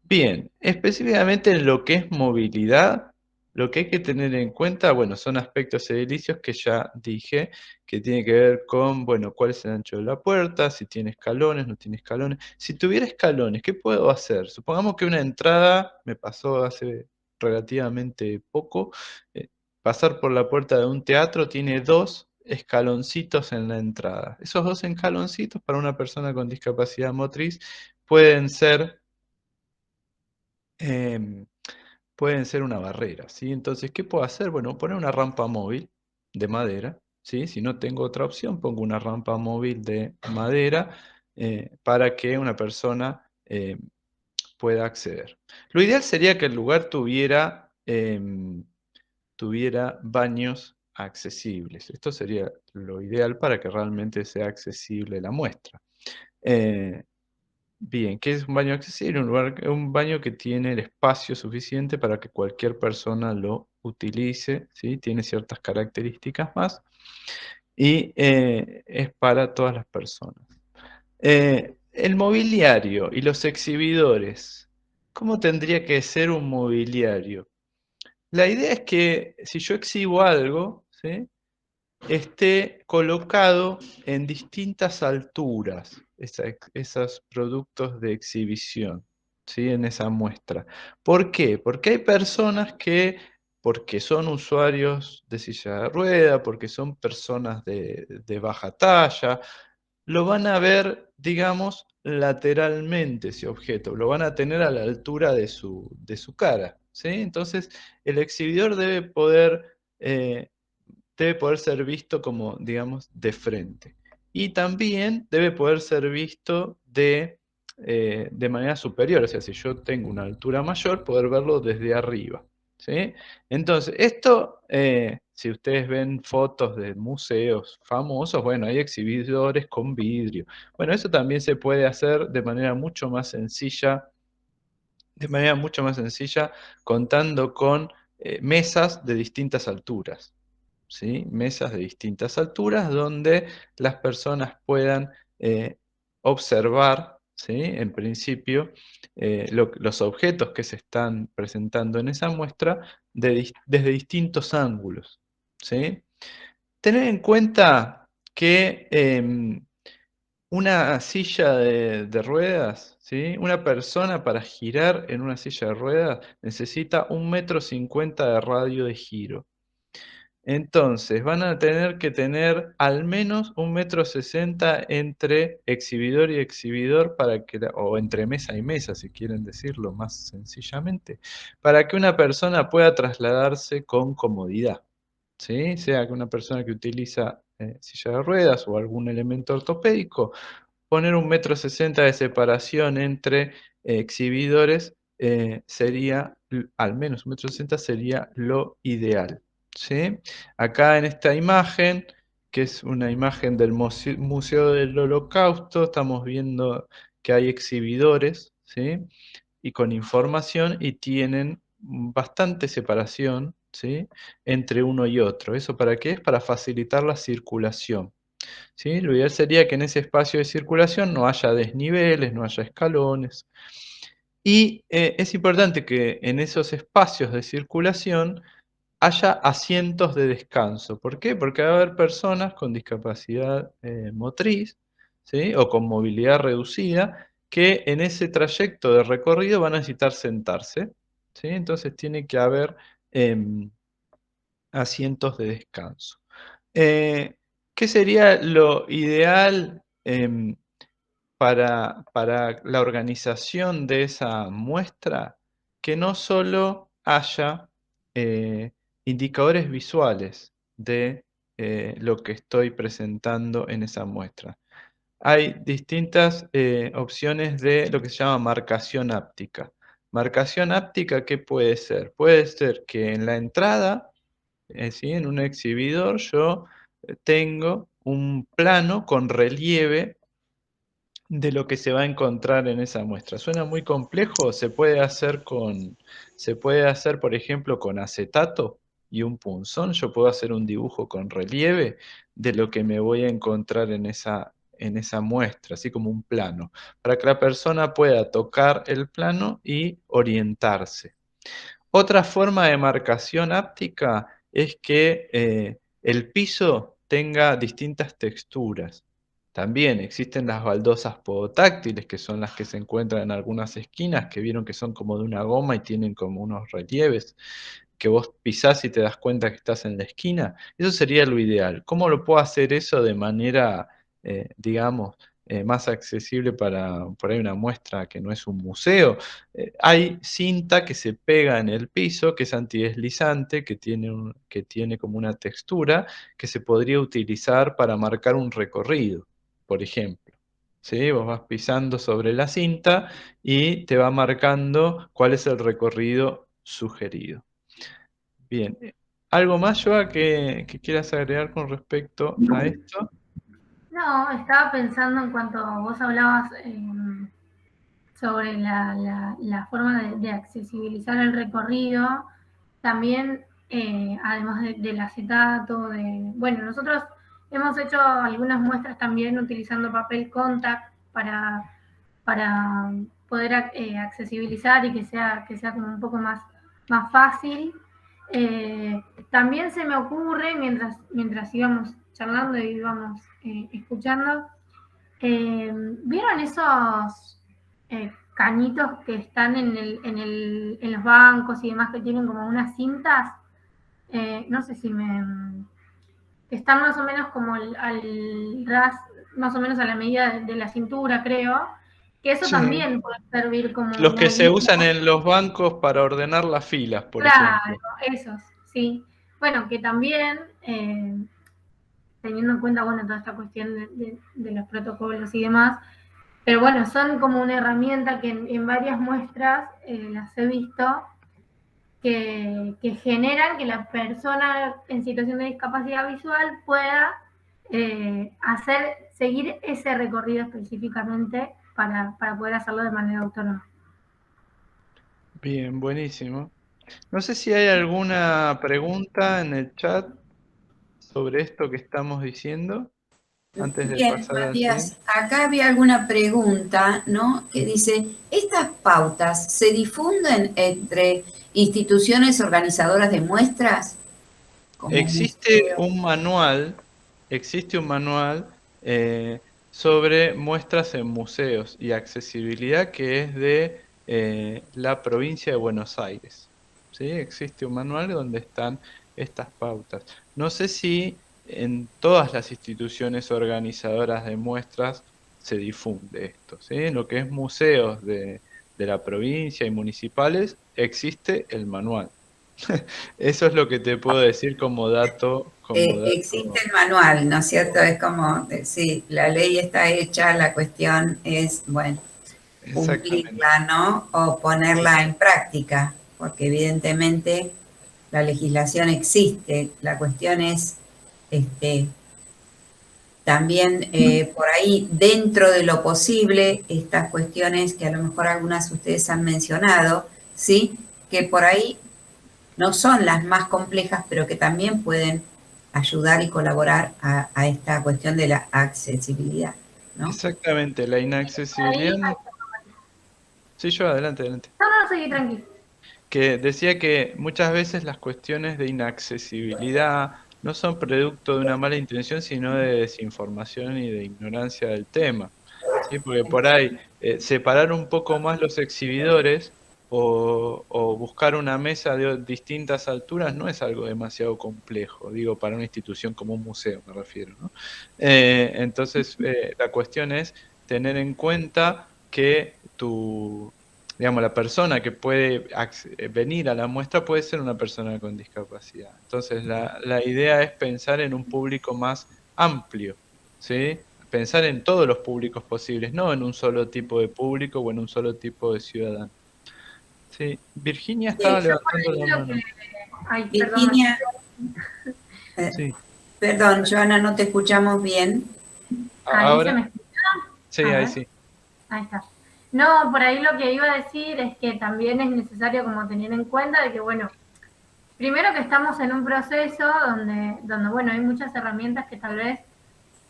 Bien, específicamente en lo que es movilidad, lo que hay que tener en cuenta, bueno, son aspectos edilicios que ya dije, que tiene que ver con, bueno, cuál es el ancho de la puerta, si tiene escalones, no tiene escalones. Si tuviera escalones, ¿qué puedo hacer? Supongamos que una entrada, me pasó hace relativamente poco, pasar por la puerta de un teatro tiene 2 escaloncitos en la entrada. Esos 2 escaloncitos para una persona con discapacidad motriz pueden ser pueden ser una barrera, ¿sí? Entonces, ¿qué puedo hacer? Bueno, poner una rampa móvil de madera, ¿sí? Si no tengo otra opción, pongo una rampa móvil de madera para que una persona pueda acceder. Lo ideal sería que el lugar tuviera baños accesibles. Esto sería lo ideal para que realmente sea accesible la muestra. Bien, ¿qué es un baño accesible? Un baño que tiene el espacio suficiente para que cualquier persona lo utilice, ¿sí? Tiene ciertas características más y es para todas las personas. El mobiliario y los exhibidores. ¿Cómo tendría que ser un mobiliario? La idea es que si yo exhibo algo, ¿sí? Esté colocado en distintas alturas, esos productos de exhibición, ¿sí? En esa muestra. ¿Por qué? Porque hay personas que, porque son usuarios de silla de rueda, porque son personas de baja talla, lo van a ver, digamos, lateralmente ese objeto, lo van a tener a la altura de su cara, ¿sí? Entonces, el exhibidor debe poder ser visto como, digamos, de frente. Y también debe poder ser visto de manera superior, o sea, si yo tengo una altura mayor, poder verlo desde arriba, ¿sí? Entonces, esto, si ustedes ven fotos de museos famosos, bueno, hay exhibidores con vidrio. Bueno, eso también se puede hacer de manera mucho más sencilla de manera mucho más sencilla, contando con mesas de distintas alturas, ¿sí? Mesas de distintas alturas donde las personas puedan observar, ¿sí? En principio, los objetos que se están presentando en esa muestra desde distintos ángulos, ¿sí? Tener en cuenta que una silla de ruedas, ¿sí? Una persona para girar en una silla de ruedas necesita 1,50 m de radio de giro. Entonces, van a tener que tener al menos 1,60 m entre exhibidor y exhibidor para que, o entre mesa y mesa, si quieren decirlo más sencillamente, para que una persona pueda trasladarse con comodidad, ¿sí? Sea que una persona que utiliza silla de ruedas o algún elemento ortopédico, poner 1,60 m de separación entre exhibidores sería, al menos 1,60 m sería lo ideal, ¿sí? Acá en esta imagen, que es una imagen del Museo del Holocausto, estamos viendo que hay exhibidores, ¿sí? Y con información y tienen bastante separación, ¿sí? Entre uno y otro. ¿Eso para qué? Es para facilitar la circulación, ¿sí? Lo ideal sería que en ese espacio de circulación no haya desniveles, no haya escalones. Y es importante que en esos espacios de circulación haya asientos de descanso. ¿Por qué? Porque va a haber personas con discapacidad motriz, ¿sí? O con movilidad reducida que en ese trayecto de recorrido van a necesitar sentarse, ¿sí? Entonces tiene que haber asientos de descanso. ¿Qué sería lo ideal para la organización de esa muestra? Que no solo haya indicadores visuales de lo que estoy presentando en esa muestra. Hay distintas opciones de lo que se llama marcación áptica. Marcación áptica, ¿qué puede ser? Puede ser que en la entrada, ¿sí? En un exhibidor, yo tengo un plano con relieve de lo que se va a encontrar en esa muestra. ¿Suena muy complejo? Se puede hacer, por ejemplo, con acetato y un punzón. Yo puedo hacer un dibujo con relieve de lo que me voy a encontrar en esa muestra, así como un plano, para que la persona pueda tocar el plano y orientarse. Otra forma de marcación áptica es que el piso tenga distintas texturas. También existen las baldosas podotáctiles, que son las que se encuentran en algunas esquinas, que vieron que son como de una goma y tienen como unos relieves, que vos pisás y te das cuenta que estás en la esquina. Eso sería lo ideal. ¿Cómo lo puedo hacer eso de manera, digamos, más accesible para por ahí una muestra que no es un museo? Hay cinta que se pega en el piso, que es antideslizante, que tiene como una textura, que se podría utilizar para marcar un recorrido, por ejemplo. ¿Sí? Vos vas pisando sobre la cinta y te va marcando cuál es el recorrido sugerido. Bien, ¿algo más, Joa, que quieras agregar con respecto a esto? No, estaba pensando en cuanto vos hablabas sobre la forma de accesibilizar el recorrido, también además del acetato, bueno, nosotros hemos hecho algunas muestras también utilizando papel contact para poder accesibilizar y que sea como un poco más fácil. También se me ocurre, mientras íbamos charlando y íbamos escuchando, ¿vieron esos cañitos que están en los bancos y demás que tienen como unas cintas? No sé si que están más o menos como al ras, más o menos a la medida de la cintura, creo, que eso Sí. también puede servir como Los una que se guía. usan en los bancos para ordenar las filas, por Claro, ejemplo. esos, sí. Bueno, que también, teniendo en cuenta, bueno, toda esta cuestión de los protocolos y demás, pero bueno, son como una herramienta que en varias muestras las he visto que generan que la persona en situación de discapacidad visual pueda seguir ese recorrido específicamente para poder hacerlo de manera autónoma. Bien, buenísimo. No sé si hay alguna pregunta en el chat sobre esto que estamos diciendo antes de Bien, pasar al siguiente. Matías, acá había alguna pregunta, ¿no? Que dice, ¿estas pautas se difunden entre instituciones organizadoras de muestras, como Existe museos? un manual sobre muestras en museos y accesibilidad que es de la provincia de Buenos Aires. ¿Sí? Existe un manual donde están estas pautas. No sé si en todas las instituciones organizadoras de muestras se difunde esto. ¿Sí? En lo que es museos de la provincia y municipales existe el manual. Eso es lo que te puedo decir como dato, Existe el manual, ¿no es cierto? Es como, sí, la ley está hecha, la cuestión es, bueno, exactamente. cumplirla, ¿no? O ponerla en práctica, porque evidentemente la legislación existe, la cuestión es, este, también por ahí, dentro de lo posible, estas cuestiones que a lo mejor algunas de ustedes han mencionado, ¿sí? Que por ahí no son las más complejas, pero que también pueden ayudar y colaborar a esta cuestión de la accesibilidad, ¿no? Exactamente, la inaccesibilidad. Ahí, ay, Sí, yo, adelante, adelante. no, no, seguí tranquilo. Que decía que muchas veces las cuestiones de inaccesibilidad no son producto de una mala intención, sino de desinformación y de ignorancia del tema. ¿Sí? Porque por ahí separar un poco más los exhibidores o buscar una mesa de distintas alturas no es algo demasiado complejo, digo, para una institución como un museo me refiero, ¿no? Entonces, la cuestión es tener en cuenta que digamos, la persona que puede venir a la muestra puede ser una persona con discapacidad. Entonces, la idea es pensar en un público más amplio, ¿sí? Pensar en todos los públicos posibles, no en un solo tipo de público o en un solo tipo de ciudadano. Sí, Virginia estaba Sí, Yo por levantando ahí la lo mano. que... Ay, perdón, Virginia, Sí, perdón, Joana, no te escuchamos bien. ahí se ahora, me escucha. sí, A ahí ver, sí. ahí está. No, por ahí lo que iba a decir es que también es necesario como tener en cuenta de que, bueno, primero que estamos en un proceso donde bueno, hay muchas herramientas que tal vez,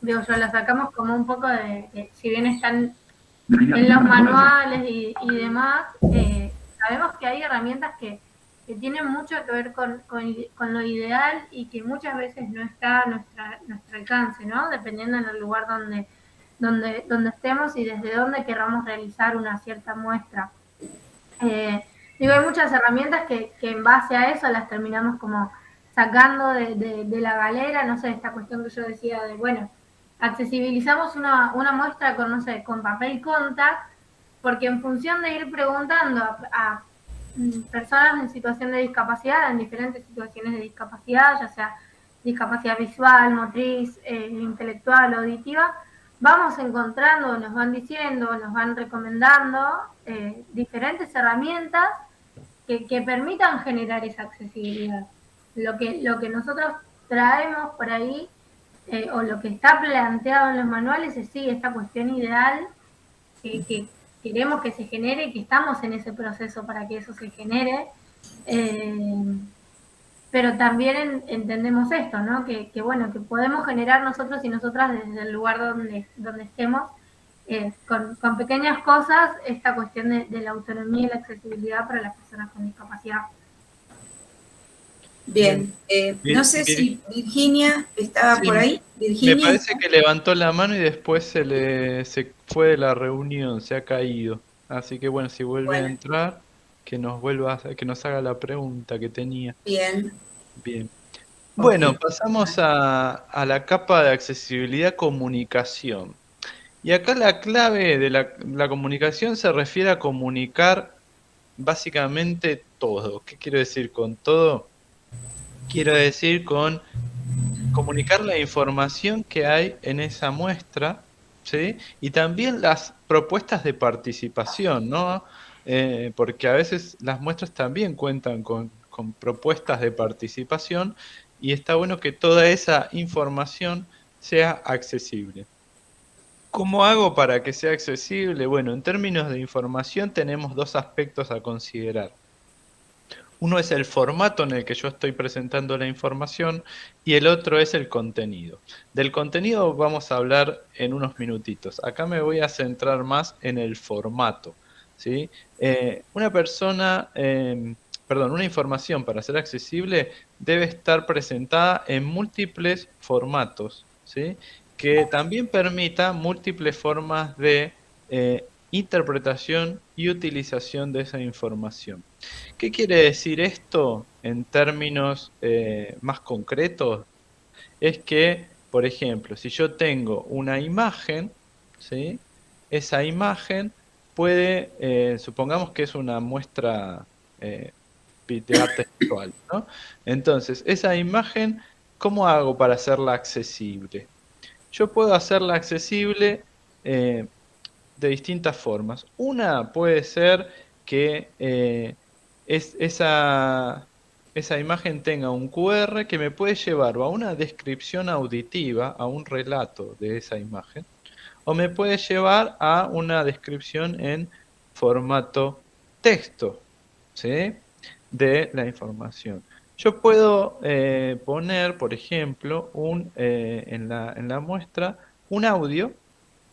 digo yo, las sacamos como un poco de si bien están en los manuales y demás, sabemos que hay herramientas que tienen mucho que ver con lo ideal y que muchas veces no está a nuestro alcance, ¿no? Dependiendo del lugar donde estemos y desde dónde queramos realizar una cierta muestra. Digo, hay muchas herramientas que en base a eso las terminamos como sacando de la galera, no sé, esta cuestión que yo decía de, bueno, accesibilizamos una muestra con, no sé, con papel contact, porque en función de ir preguntando a personas en situación de discapacidad, en diferentes situaciones de discapacidad, ya sea discapacidad visual, motriz, intelectual, auditiva, vamos encontrando, nos van diciendo, nos van recomendando diferentes herramientas que permitan generar esa accesibilidad. Lo que nosotros traemos por ahí, o lo que está planteado en los manuales, es sí, esta cuestión ideal que queremos que se genere y que estamos en ese proceso para que eso se genere. Pero también entendemos esto, ¿no? Bueno, que podemos generar nosotros y nosotras desde el lugar donde estemos, con pequeñas cosas, esta cuestión de la autonomía y la accesibilidad para las personas con discapacidad. Bien, no sé si Virginia estaba Sí, por ahí. me Virginia, parece que levantó la mano y después se fue de la reunión, se ha caído. Así que bueno, si vuelve a bueno, entrar, que nos haga la pregunta que tenía. bien, Bien. ok. Bueno, pasamos a la capa de accesibilidad comunicación. Y acá la clave de la comunicación se refiere a comunicar básicamente todo. ¿Qué quiero decir con todo? Quiero decir con comunicar la información que hay en esa muestra, ¿sí? Y también las propuestas de participación, ¿no? Porque a veces las muestras también cuentan con propuestas de participación y está bueno que toda esa información sea accesible. ¿Cómo hago para que sea accesible? Bueno, en términos de información tenemos dos aspectos a considerar. Uno es el formato en el que yo estoy presentando la información y el otro es el contenido. Del contenido vamos a hablar en unos minutitos. Acá me voy a centrar más en el formato, ¿sí? Una información para ser accesible debe estar presentada en múltiples formatos, ¿sí? Que también permita múltiples formas de interpretación y utilización de esa información. ¿Qué quiere decir esto en términos más concretos? Es que, por ejemplo, si yo tengo una imagen, ¿sí? Esa imagen puede, supongamos que es una muestra de arte visual, ¿no? Entonces, esa imagen, ¿cómo hago para hacerla accesible? Yo puedo hacerla accesible de distintas formas. Una puede ser que esa imagen tenga un QR que me puede llevar o a una descripción auditiva, a un relato de esa imagen, o me puede llevar a una descripción en formato texto, ¿sí? De la información. Yo puedo poner, por ejemplo, en la muestra, un audio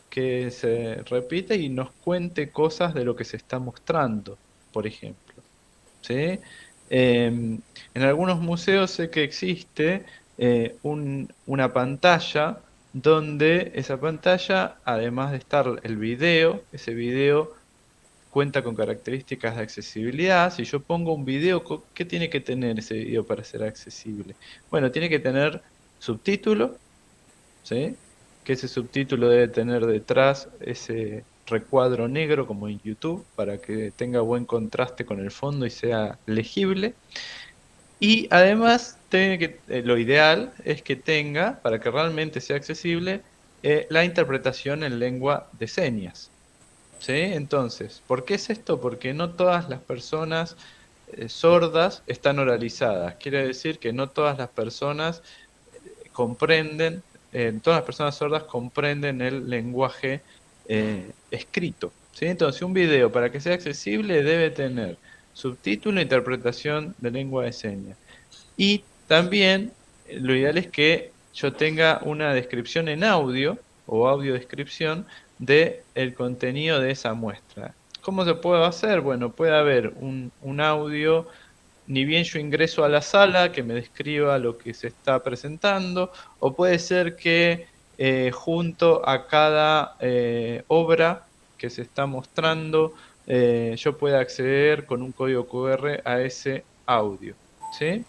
que se repite y nos cuente cosas de lo que se está mostrando, por ejemplo, ¿sí? En algunos museos sé que existe una pantalla donde esa pantalla, además de estar el video, ese video cuenta con características de accesibilidad. Si yo pongo un video, ¿qué tiene que tener ese video para ser accesible? Bueno, tiene que tener subtítulo, ¿sí? Que ese subtítulo debe tener detrás ese recuadro negro como en YouTube para que tenga buen contraste con el fondo y sea legible. Y además lo ideal es que tenga, para que realmente sea accesible, la interpretación en lengua de señas, ¿sí? Entonces, ¿por qué es esto? Porque no todas las personas sordas están oralizadas. Quiere decir que no todas las personas comprenden, todas las personas sordas comprenden el lenguaje escrito, ¿sí? Entonces, un video para que sea accesible debe tener subtítulo e interpretación de lengua de señas. Y también lo ideal es que yo tenga una descripción en audio o audiodescripción de el contenido de esa muestra. ¿Cómo se puede hacer? Bueno, puede haber un audio, ni bien yo ingreso a la sala, que me describa lo que se está presentando, o puede ser que junto a cada obra que se está mostrando, yo pueda acceder con un código QR a ese audio, ¿sí?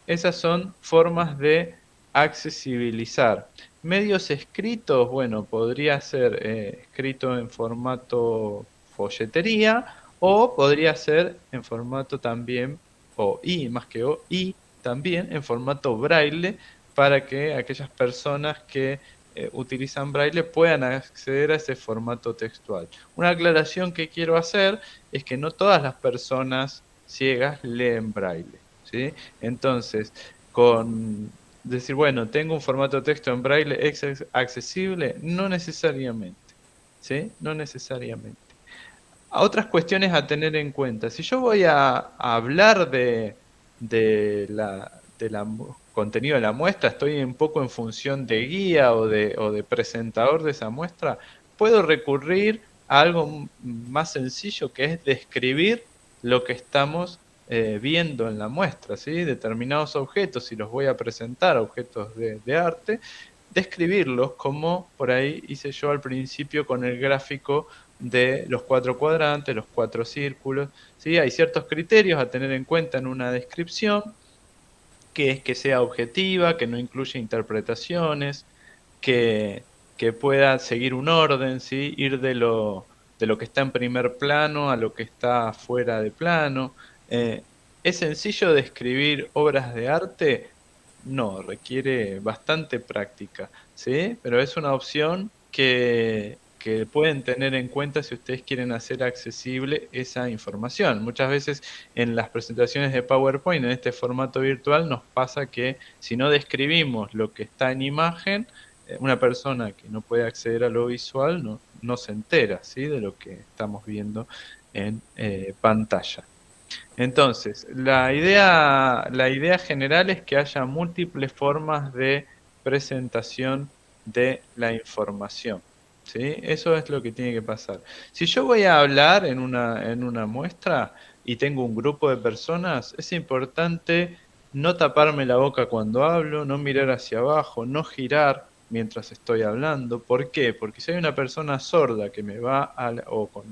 Esas son formas de accesibilizar. Medios escritos, bueno, podría ser escrito en formato folletería o podría ser en formato también, y también en formato braille para que aquellas personas que utilizan braille puedan acceder a ese formato textual. Una aclaración que quiero hacer es que no todas las personas ciegas leen braille, ¿sí? Entonces, con decir, bueno, tengo un formato de texto en braille, ¿es accesible? No necesariamente, ¿sí? No necesariamente. Otras cuestiones a tener en cuenta. Si yo voy a hablar de contenido de la muestra, estoy un poco en función de guía o de presentador de esa muestra, puedo recurrir a algo más sencillo, que es describir lo que estamos viendo en la muestra, ¿sí? Determinados objetos, si los voy a presentar, objetos de arte, describirlos como por ahí hice yo al principio con el gráfico de los 4 cuadrantes, los 4 círculos, ¿sí? Hay ciertos criterios a tener en cuenta en una descripción, que es que sea objetiva, que no incluya interpretaciones, que pueda seguir un orden, ¿sí? Ir de lo que está en primer plano a lo que está fuera de plano. ¿Es sencillo describir obras de arte? No, requiere bastante práctica, ¿sí? Pero es una opción que pueden tener en cuenta si ustedes quieren hacer accesible esa información. Muchas veces en las presentaciones de PowerPoint, en este formato virtual, nos pasa que si no describimos lo que está en imagen, una persona que no puede acceder a lo visual no se entera, ¿sí? De lo que estamos viendo en pantalla. Entonces, la idea general es que haya múltiples formas de presentación de la información, ¿sí? Eso es lo que tiene que pasar. Si yo voy a hablar en una muestra y tengo un grupo de personas, es importante no taparme la boca cuando hablo, no mirar hacia abajo, no girar mientras estoy hablando. ¿Por qué? Porque si hay una persona sorda que me va o con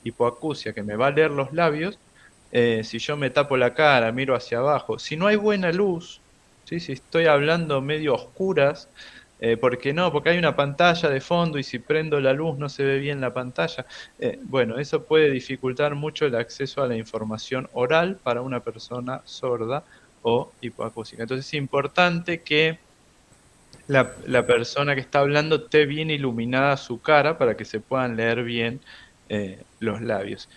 hipoacusia que me va a leer los labios, si yo me tapo la cara, miro hacia abajo, si no hay buena luz, ¿sí? Si estoy hablando medio a oscuras, ¿por qué no? Porque hay una pantalla de fondo y si prendo la luz no se ve bien la pantalla. Bueno, eso puede dificultar mucho el acceso a la información oral para una persona sorda o hipoacústica. Entonces es importante que la persona que está hablando esté bien iluminada su cara para que se puedan leer bien los labios.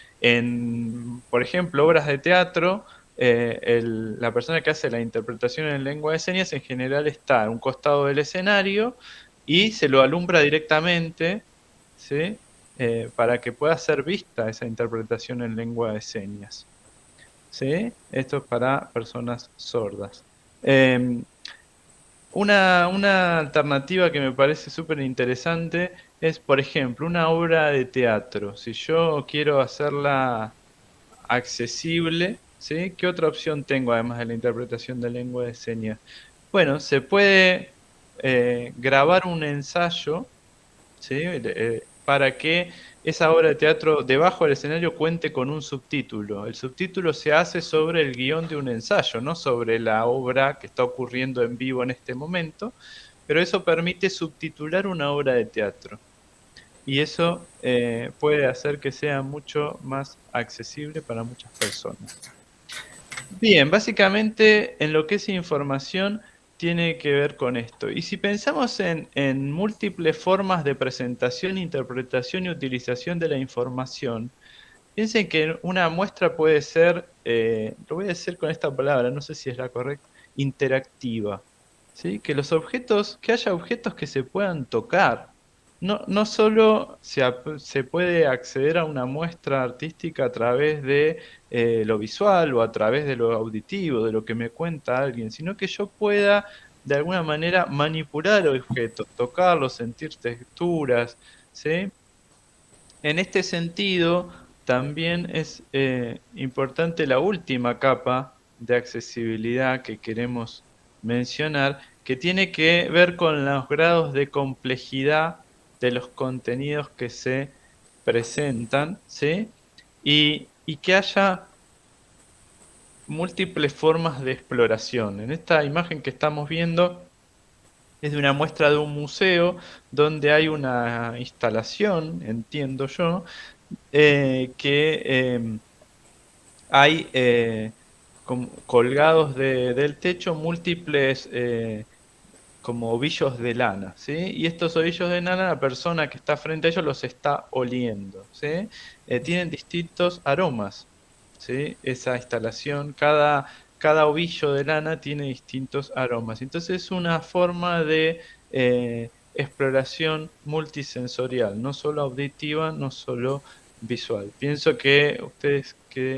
Por ejemplo, obras de teatro, la persona que hace la interpretación en lengua de señas en general está a un costado del escenario y se lo alumbra directamente, ¿sí? Para que pueda ser vista esa interpretación en lengua de señas, ¿sí? Esto es para personas sordas. Una alternativa que me parece súper interesante es, por ejemplo, una obra de teatro. Si yo quiero hacerla accesible, ¿sí? ¿Qué otra opción tengo además de la interpretación de lengua de señas? Bueno, se puede grabar un ensayo, ¿sí? Para que esa obra de teatro debajo del escenario cuente con un subtítulo. El subtítulo se hace sobre el guión de un ensayo, no sobre la obra que está ocurriendo en vivo en este momento, pero eso permite subtitular una obra de teatro. Y eso puede hacer que sea mucho más accesible para muchas personas. Bien, básicamente en lo que es información tiene que ver con esto. Y si pensamos en múltiples formas de presentación, interpretación y utilización de la información, piensen que una muestra puede ser, lo voy a decir con esta palabra, no sé si es la correcta, interactiva. ¿Sí? Que haya objetos que se puedan tocar. No solo se puede acceder a una muestra artística a través de lo visual o a través de lo auditivo, de lo que me cuenta alguien, sino que yo pueda de alguna manera manipular objetos, tocarlos, sentir texturas, ¿sí? En este sentido, también es importante la última capa de accesibilidad que queremos mencionar, que tiene que ver con los grados de complejidad de los contenidos que se presentan, ¿sí? Y que haya múltiples formas de exploración. En esta imagen que estamos viendo es de una muestra de un museo donde hay una instalación, entiendo yo, que hay colgados del techo múltiples como ovillos de lana, ¿sí? Y estos ovillos de lana, la persona que está frente a ellos los está oliendo, ¿sí? Tienen distintos aromas, ¿sí? Esa instalación, cada ovillo de lana tiene distintos aromas. Entonces es una forma de exploración multisensorial, no solo auditiva, no solo visual. Pienso que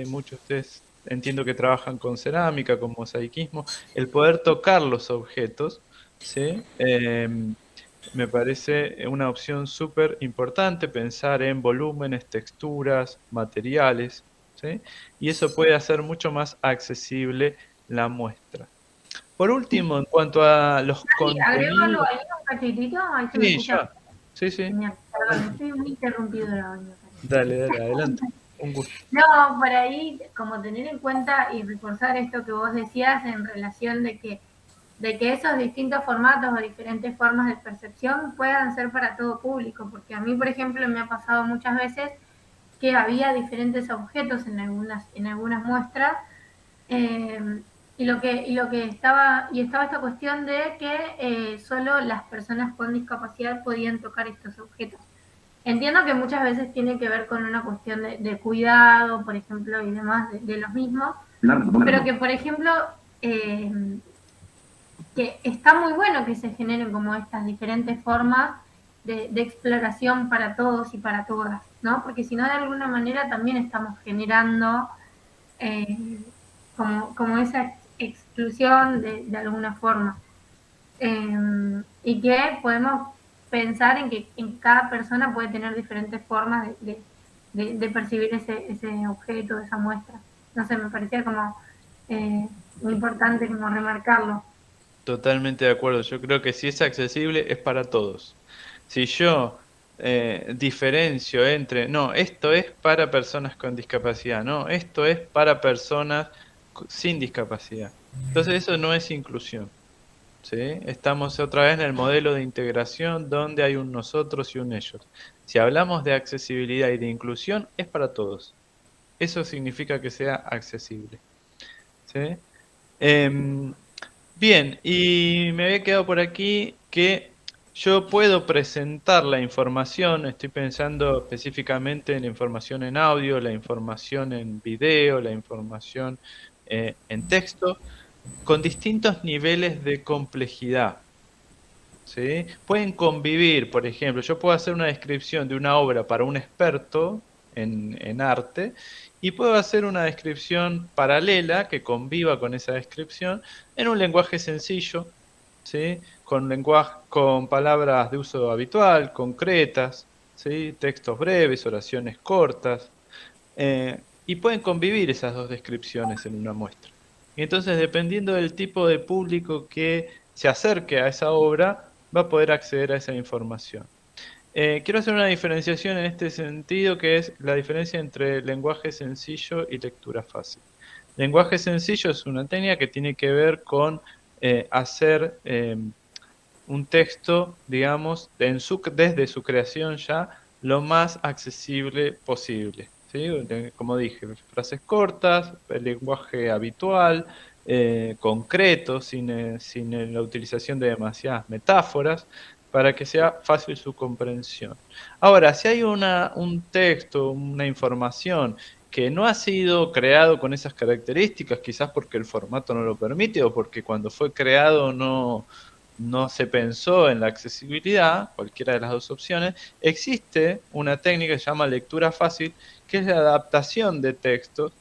muchos de ustedes entiendo que trabajan con cerámica, con mosaicismo, el poder tocar los objetos, ¿sí? Me parece una opción súper importante pensar en volúmenes, texturas, materiales, ¿sí? Y eso puede hacer mucho más accesible la muestra. Por último, en cuanto a los Agrémoslo contenidos... ahí un cachitito, ahí se me Sí, escucha. ya. Sí, sí. Genial. Perdón, estoy muy interrumpido la audio. Dale, adelante. Un gusto. No, por ahí, como tener en cuenta y reforzar esto que vos decías en relación de que esos distintos formatos o diferentes formas de percepción puedan ser para todo público, porque a mí, por ejemplo, me ha pasado muchas veces que había diferentes objetos en algunas muestras, y lo que estaba esta cuestión de que solo las personas con discapacidad podían tocar estos objetos. Entiendo que muchas veces tiene que ver con una cuestión de cuidado, por ejemplo, y demás de los mismos, pero que, por ejemplo, que está muy bueno que se generen como estas diferentes formas de exploración para todos y para todas, ¿no? Porque si no, de alguna manera también estamos generando como esa exclusión de alguna forma. Y que podemos pensar en que cada persona puede tener diferentes formas de percibir ese objeto, esa muestra. No sé, me parecía como muy importante como remarcarlo. Totalmente de acuerdo. Yo creo que si es accesible es para todos. Si yo diferencio entre, no, esto es para personas con discapacidad, no, esto es para personas sin discapacidad. Entonces eso no es inclusión. ¿Sí? Estamos otra vez en el modelo de integración donde hay un nosotros y un ellos. Si hablamos de accesibilidad y de inclusión, es para todos. Eso significa que sea accesible. ¿Sí? Bien, y me había quedado por aquí que yo puedo presentar la información, estoy pensando específicamente en la información en audio, la información en video, la información en texto, con distintos niveles de complejidad. ¿Sí? Pueden convivir, por ejemplo, yo puedo hacer una descripción de una obra para un experto en arte y puedo hacer una descripción paralela que conviva con esa descripción en un lenguaje sencillo, ¿sí? Con palabras de uso habitual, concretas, ¿sí? Textos breves, oraciones cortas, y pueden convivir esas dos descripciones en una muestra. Y entonces, dependiendo del tipo de público que se acerque a esa obra, va a poder acceder a esa información. Quiero hacer una diferenciación en este sentido, que es la diferencia entre lenguaje sencillo y lectura fácil. Lenguaje sencillo es una técnica que tiene que ver con hacer un texto, digamos, desde su creación ya, lo más accesible posible. ¿Sí? Como dije, frases cortas, el lenguaje habitual, concreto, sin la utilización de demasiadas metáforas, para que sea fácil su comprensión. Ahora, si hay un texto, una información que no ha sido creado con esas características, quizás porque el formato no lo permite o porque cuando fue creado no se pensó en la accesibilidad, cualquiera de las dos opciones, existe una técnica que se llama lectura fácil, que es la adaptación de textos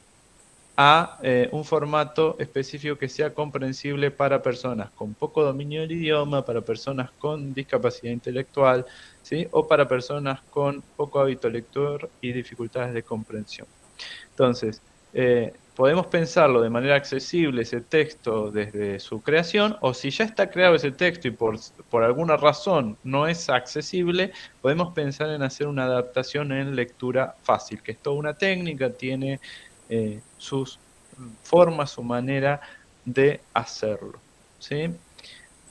a un formato específico que sea comprensible para personas con poco dominio del idioma, para personas con discapacidad intelectual, ¿sí? O para personas con poco hábito lector y dificultades de comprensión. Entonces, podemos pensarlo de manera accesible ese texto desde su creación, o si ya está creado ese texto y por alguna razón no es accesible, podemos pensar en hacer una adaptación en lectura fácil, que es toda una técnica, tiene sus formas, su manera de hacerlo. ¿Sí?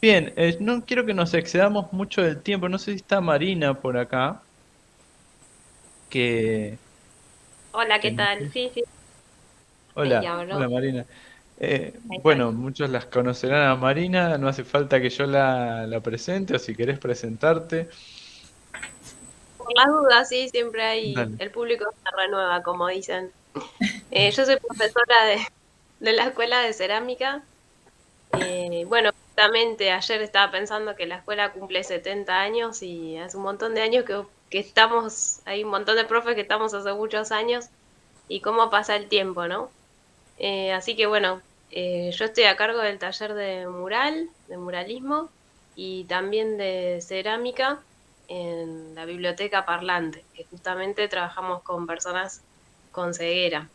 Bien, no quiero que nos excedamos mucho del tiempo, no sé si está Marina por acá. Hola, ¿qué tal? Sí, sí, ahí Hola, hablo. hola Marina. Ahí Bueno, estoy. muchos las conocerán a Marina, no hace falta que yo la presente o si querés presentarte. Por las dudas, sí, siempre hay, Dale. el público se renueva, como dicen. Yo soy profesora de la Escuela de Cerámica. Bueno, justamente ayer estaba pensando que la escuela cumple 70 años y hace un montón de años que estamos, hay un montón de profes que estamos hace muchos años y cómo pasa el tiempo, ¿no? Así que bueno, yo estoy a cargo del taller de mural, de muralismo y también de cerámica en la biblioteca parlante, que justamente trabajamos con personas con ceguera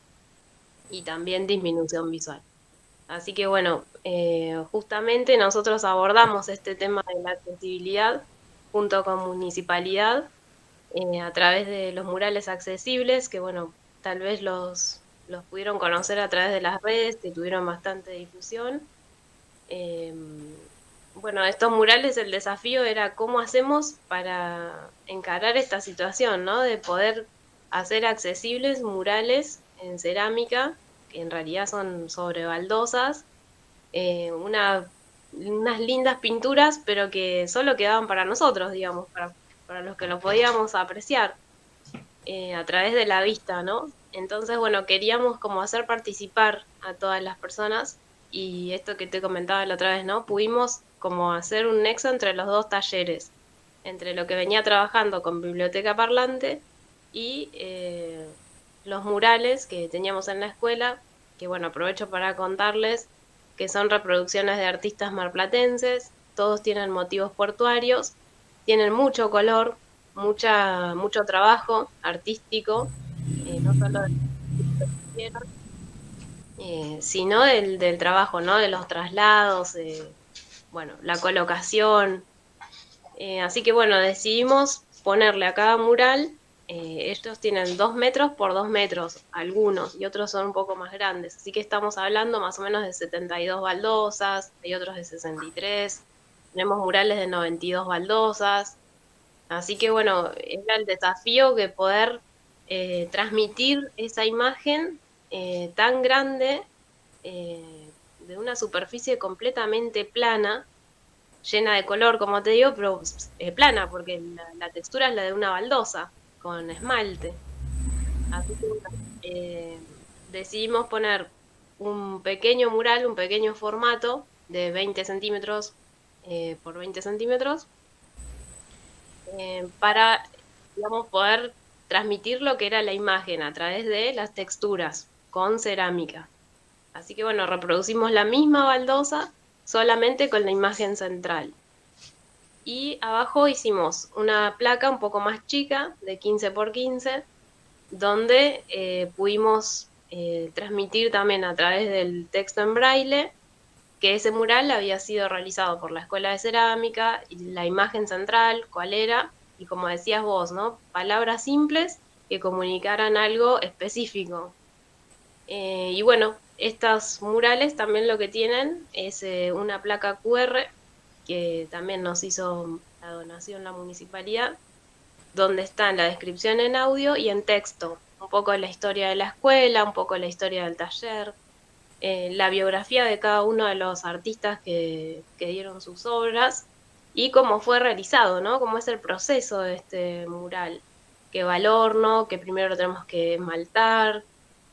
y también disminución visual. Así que bueno, justamente nosotros abordamos este tema de la accesibilidad junto con municipalidad a través de los murales accesibles, que bueno, tal vez los pudieron conocer a través de las redes, que tuvieron bastante difusión. Eh, bueno, estos murales, el desafío era cómo hacemos para encarar esta situación, ¿no? De poder hacer accesibles murales en cerámica, que en realidad son sobre baldosas, unas lindas pinturas, pero que solo quedaban para nosotros, digamos, para los que lo podíamos apreciar a través de la vista, ¿no? Entonces, bueno, queríamos como hacer participar a todas las personas y esto que te comentaba la otra vez, ¿no? Pudimos como hacer un nexo entre los dos talleres, entre lo que venía trabajando con Biblioteca Parlante y los murales que teníamos en la escuela, que bueno, aprovecho para contarles que son reproducciones de artistas marplatenses, todos tienen motivos portuarios, tienen mucho color, mucho trabajo artístico, no solo sino del trabajo, ¿no? De los traslados, bueno, la colocación. Así que bueno, decidimos ponerle a cada mural, estos tienen 2 metros por 2 metros, algunos, y otros son un poco más grandes. Así que estamos hablando más o menos de 72 baldosas, hay otros de 63, tenemos murales de 92 baldosas. Así que bueno, era el desafío que poder transmitir esa imagen tan grande, de una superficie completamente plana, llena de color, como te digo, pero plana, porque la textura es la de una baldosa, con esmalte. Así que bueno, decidimos poner un pequeño mural, un pequeño formato de 20 centímetros por 20 centímetros, para, digamos, poder transmitir lo que era la imagen a través de las texturas con cerámica. Así que bueno, reproducimos la misma baldosa solamente con la imagen central. Y abajo hicimos una placa un poco más chica, de 15 por 15, donde pudimos transmitir también a través del texto en braille que ese mural había sido realizado por la Escuela de Cerámica, y la imagen central, cuál era, y como decías vos, ¿no? Palabras simples que comunicaran algo específico. Y bueno, estos murales también lo que tienen es una placa QR, que también nos hizo la donación la municipalidad, donde está la descripción en audio y en texto, un poco la historia de la escuela, un poco la historia del taller, la biografía de cada uno de los artistas que dieron sus obras y cómo fue realizado, ¿no? Cómo es el proceso de este mural, que va al horno, que primero lo tenemos que esmaltar,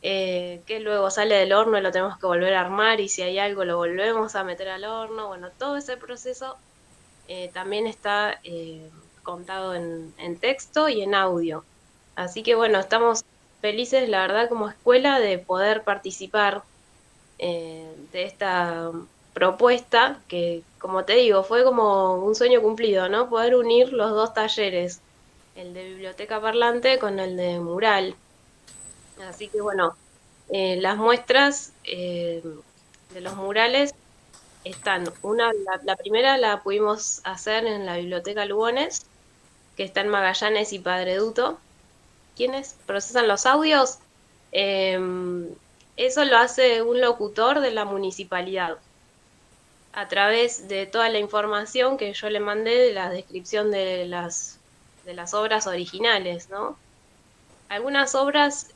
que luego sale del horno y lo tenemos que volver a armar, y si hay algo lo volvemos a meter al horno. Bueno, todo ese proceso también está contado en texto y en audio. Así que bueno, estamos felices, la verdad, como escuela, de poder participar de esta propuesta, que, como te digo, fue como un sueño cumplido, ¿no? Poder unir los dos talleres, el de biblioteca parlante con el de mural. Así que bueno, las muestras de los murales están, la primera la pudimos hacer en la Biblioteca Lugones, que está en Magallanes y Padreduto. ¿Quiénes procesan los audios? Eso lo hace un locutor de la municipalidad, a través de toda la información que yo le mandé de la descripción de las obras originales, ¿no? Algunas obras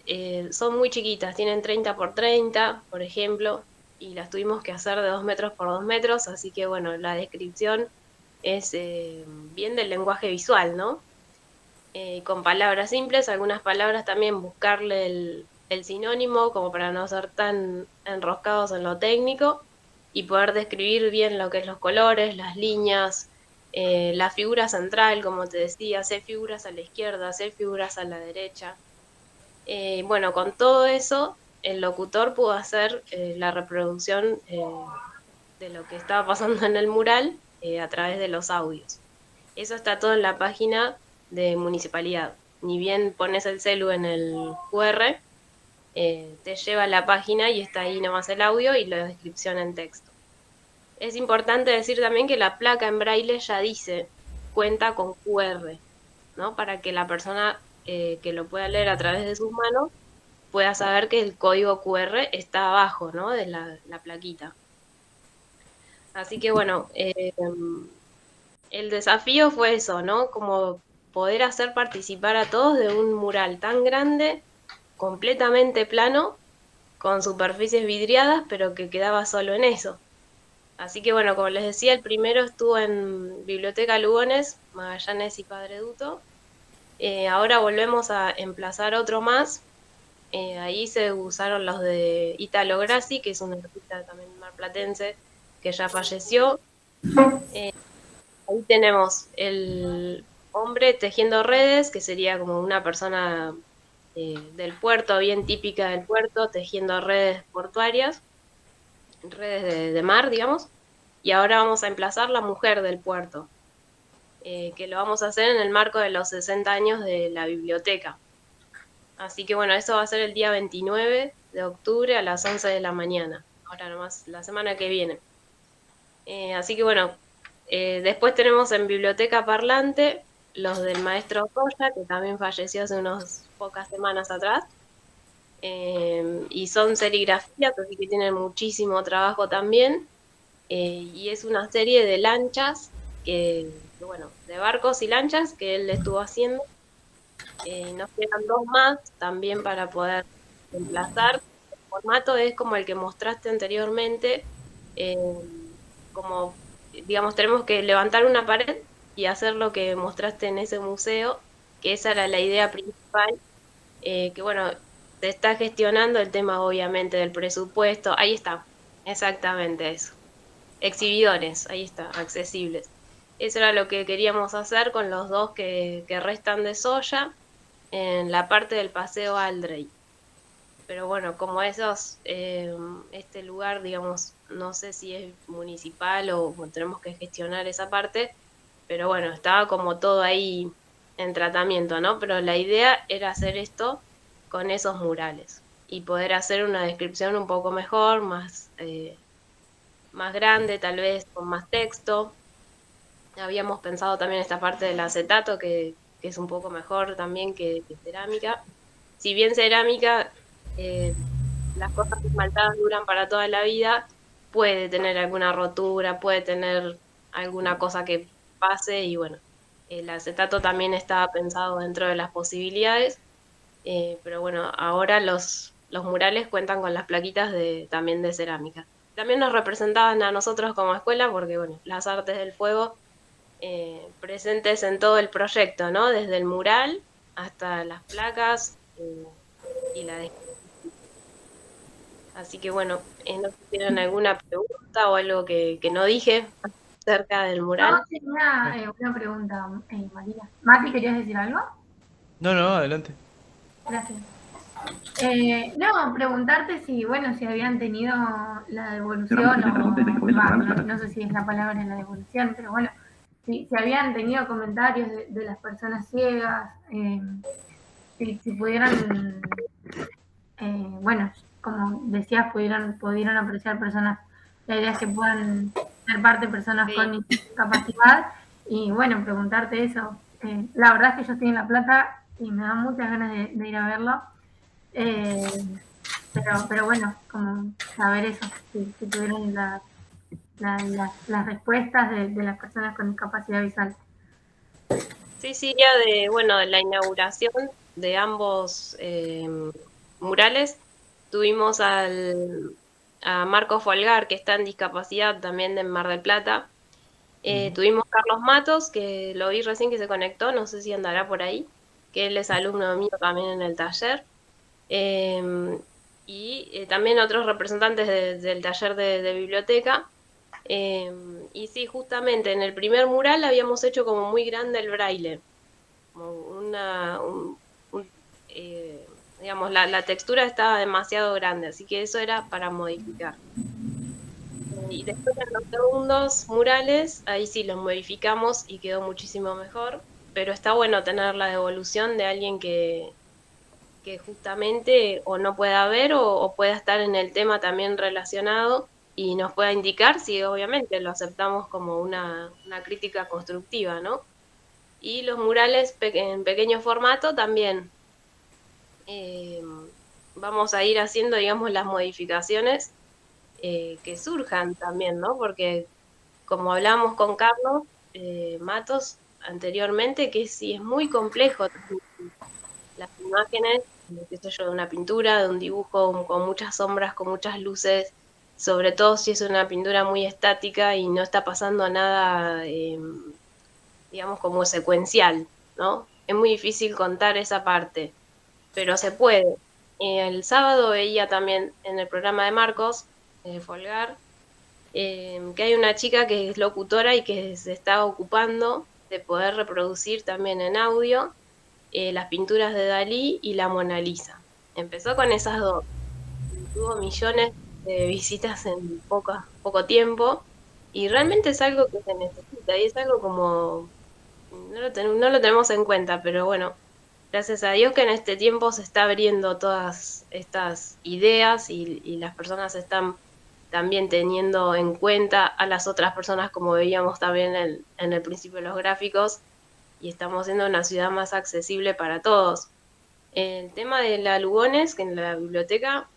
son muy chiquitas, tienen 30 por 30, por ejemplo, y las tuvimos que hacer de 2 metros por 2 metros, así que bueno, la descripción es bien del lenguaje visual, ¿no? Con palabras simples, algunas palabras también buscarle el sinónimo, como para no ser tan enroscados en lo técnico, y poder describir bien lo que es los colores, las líneas, la figura central, como te decía, hacer figuras a la izquierda, hacer figuras a la derecha. Bueno, con todo eso, el locutor pudo hacer la reproducción de lo que estaba pasando en el mural a través de los audios. Eso está todo en la página de municipalidad. Ni bien pones el celu en el QR, te lleva a la página y está ahí nomás el audio y la descripción en texto. Es importante decir también que la placa en braille ya dice, cuenta con QR, ¿no? Para que la persona que lo pueda leer a través de sus manos pueda saber que el código QR está abajo, ¿no? De la plaquita. Así que bueno, el desafío fue eso, ¿no? Como poder hacer participar a todos de un mural tan grande, completamente plano, con superficies vidriadas, pero que quedaba solo en eso. Así que bueno, como les decía, el primero estuvo en Biblioteca Lugones, Magallanes y Padreduto. Ahora volvemos a emplazar otro más. Ahí se usaron los de Italo Grassi, que es un artista también marplatense que ya falleció. Ahí tenemos el hombre tejiendo redes, que sería como una persona del puerto, bien típica del puerto, tejiendo redes portuarias, redes de mar, digamos, y ahora vamos a emplazar la mujer del puerto, que lo vamos a hacer en el marco de los 60 años de la biblioteca. Así que bueno, eso va a ser el día 29 de octubre a las 11 de la mañana, ahora nomás, la semana que viene. Así que bueno, después tenemos en Biblioteca Parlante los del maestro Soya, que también falleció hace unas pocas semanas atrás. Y son serigrafías, así que tienen muchísimo trabajo también. Y es una serie de lanchas, bueno, de barcos y lanchas que él estuvo haciendo. Nos quedan 2 más también para poder emplazar. El formato es como el que mostraste anteriormente, como, digamos, tenemos que levantar una pared y hacer lo que mostraste en ese museo, que esa era la idea principal, que bueno, se está gestionando el tema obviamente del presupuesto, ahí está, exactamente eso. Exhibidores, ahí está, accesibles. Eso era lo que queríamos hacer con los 2 que restan de Soya en la parte del Paseo Aldrey. Pero bueno, como este lugar, digamos, no sé si es municipal o tenemos que gestionar esa parte, pero bueno, estaba como todo ahí en tratamiento, ¿no? Pero la idea era hacer esto con esos murales y poder hacer una descripción un poco mejor, más grande, tal vez con más texto. Habíamos pensado también esta parte del acetato, que es un poco mejor también que cerámica. Si bien cerámica, las cosas esmaltadas duran para toda la vida, puede tener alguna rotura, puede tener alguna cosa que pase y bueno, el acetato también estaba pensado dentro de las posibilidades, pero bueno, ahora los murales cuentan con las plaquitas también de cerámica. También nos representaban a nosotros como escuela porque bueno, las artes del fuego presentes en todo el proyecto, ¿no? Desde el mural hasta las placas y la descripción. Así que bueno, no sé si tienen alguna pregunta o algo que no dije acerca del mural. No, tenía una pregunta, María. Mati, ¿querías decir algo? No, adelante. Gracias. No, preguntarte si, bueno, si habían tenido la devolución o no sé si es la palabra la devolución, pero bueno, si habían tenido comentarios de las personas ciegas, si pudieran, bueno, como decías, pudieron apreciar personas, la idea es que puedan ser parte de personas con discapacidad y bueno, preguntarte eso. La verdad es que yo estoy en La Plata y me da muchas ganas de ir a verlo. Pero bueno, como saber eso, si tuvieron las respuestas de las personas con discapacidad visual. Sí, ya de la inauguración de ambos murales, tuvimos a Marco Folgar, que está en discapacidad también de Mar del Plata. Tuvimos Carlos Matos, que lo vi recién que se conectó, no sé si andará por ahí, que él es alumno mío también en el taller. Y también otros representantes del taller de biblioteca. Y sí, justamente en el primer mural habíamos hecho como muy grande el braille, como digamos, la textura estaba demasiado grande, así que eso era para modificar. Y después en los segundos murales, ahí sí los modificamos y quedó muchísimo mejor, pero está bueno tener la devolución de alguien que justamente o no pueda ver o pueda estar en el tema también relacionado y nos pueda indicar si obviamente lo aceptamos como una crítica constructiva, ¿no? Y los murales en pequeño formato también vamos a ir haciendo, digamos, las modificaciones que surjan también, ¿no? Porque como hablamos con Carlos Matos anteriormente, que sí es muy complejo las imágenes, qué sé yo, de una pintura, de un dibujo con muchas sombras, con muchas luces, sobre todo si es una pintura muy estática y no está pasando nada, digamos, como secuencial, ¿no? Es muy difícil contar esa parte, pero se puede. El sábado veía también en el programa de Marcos, Folgar, que hay una chica que es locutora y que se está ocupando de poder reproducir también en audio las pinturas de Dalí y la Mona Lisa. Empezó con esas dos. Tuvo millones de visitas en poco tiempo y realmente es algo que se necesita y es algo como no lo tenemos en cuenta, pero bueno, gracias a Dios que en este tiempo se está abriendo todas estas ideas y las personas están también teniendo en cuenta a las otras personas, como veíamos también en el principio de los gráficos, y estamos haciendo una ciudad más accesible para todos. El tema de la Lugones, que en la biblioteca,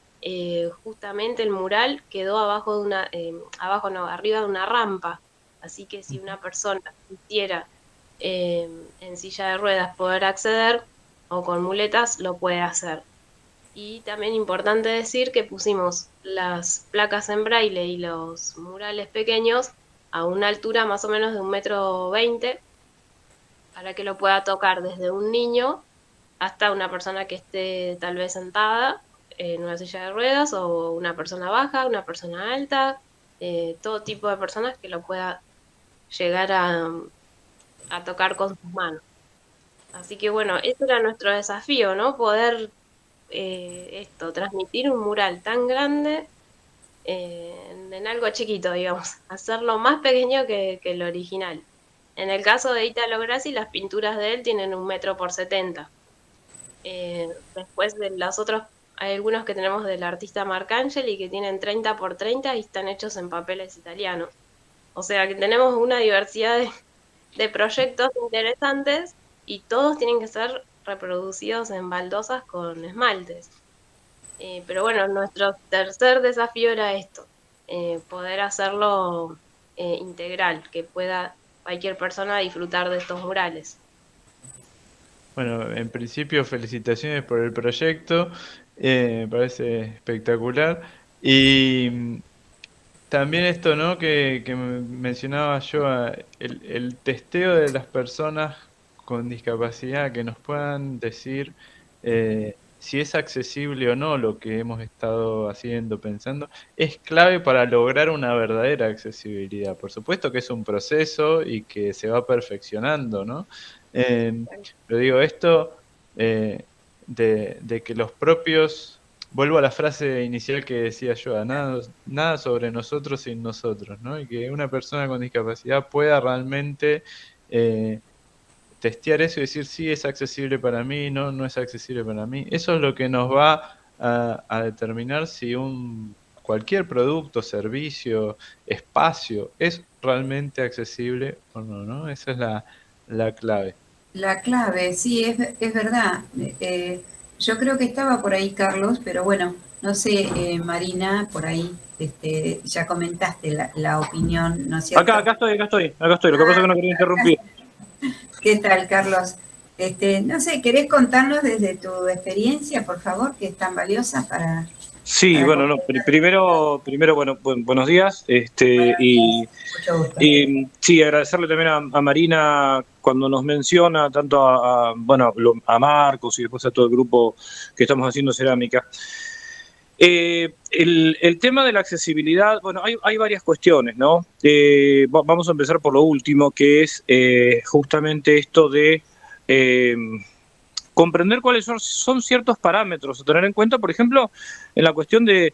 justamente el mural quedó arriba de una rampa, así que si una persona quisiera en silla de ruedas poder acceder o con muletas, lo puede hacer. Y también importante decir que pusimos las placas en braille y los murales pequeños a una altura más o menos de 1,20 m para que lo pueda tocar desde un niño hasta una persona que esté tal vez sentada en una silla de ruedas o una persona baja, una persona alta, todo tipo de personas que lo pueda llegar a tocar con sus manos. Así que bueno, ese era nuestro desafío, ¿no? Poder transmitir un mural tan grande en algo chiquito, digamos, hacerlo más pequeño que el original. En el caso de Italo Grassi, las pinturas de él tienen 1,70 m. Después de los otros, hay algunos que tenemos del artista Marcangeli que tienen 30 por 30 y están hechos en papeles italianos. O sea que tenemos una diversidad de proyectos interesantes y todos tienen que ser reproducidos en baldosas con esmaltes. Pero bueno, nuestro tercer desafío era esto, poder hacerlo integral, que pueda cualquier persona disfrutar de estos murales. Bueno, en principio felicitaciones por el proyecto, me parece espectacular. Y también esto, ¿no? que mencionaba yo, el testeo de las personas con discapacidad, que nos puedan decir si es accesible o no lo que hemos estado haciendo, pensando, es clave para lograr una verdadera accesibilidad. Por supuesto que es un proceso y que se va perfeccionando, ¿no? Pero digo, esto de que los propios... Vuelvo a la frase inicial que decía yo, nada sobre nosotros sin nosotros, ¿no? Y que una persona con discapacidad pueda realmente testear eso y decir sí es accesible para mí, no es accesible para mí. Eso es lo que nos va a determinar si cualquier producto, servicio, espacio es realmente accesible o no, ¿no? Esa es la clave. La clave, sí, es verdad. Yo creo que estaba por ahí Carlos, pero bueno, no sé, Marina, por ahí ya comentaste la opinión, ¿no es cierto? Acá estoy. Lo que pasa es que no quería interrumpir. ¿Qué tal, Carlos? No sé, ¿querés contarnos desde tu experiencia, por favor, que es tan valiosa para... Sí, para bueno, no, primero, bueno, buenos días, y sí, agradecerle también a Marina cuando nos menciona tanto a Marcos y después a todo el grupo que estamos haciendo cerámica. El tema de la accesibilidad, bueno, hay varias cuestiones, ¿no? Vamos a empezar por lo último, que es justamente esto de comprender cuáles son ciertos parámetros a tener en cuenta, por ejemplo, en la cuestión de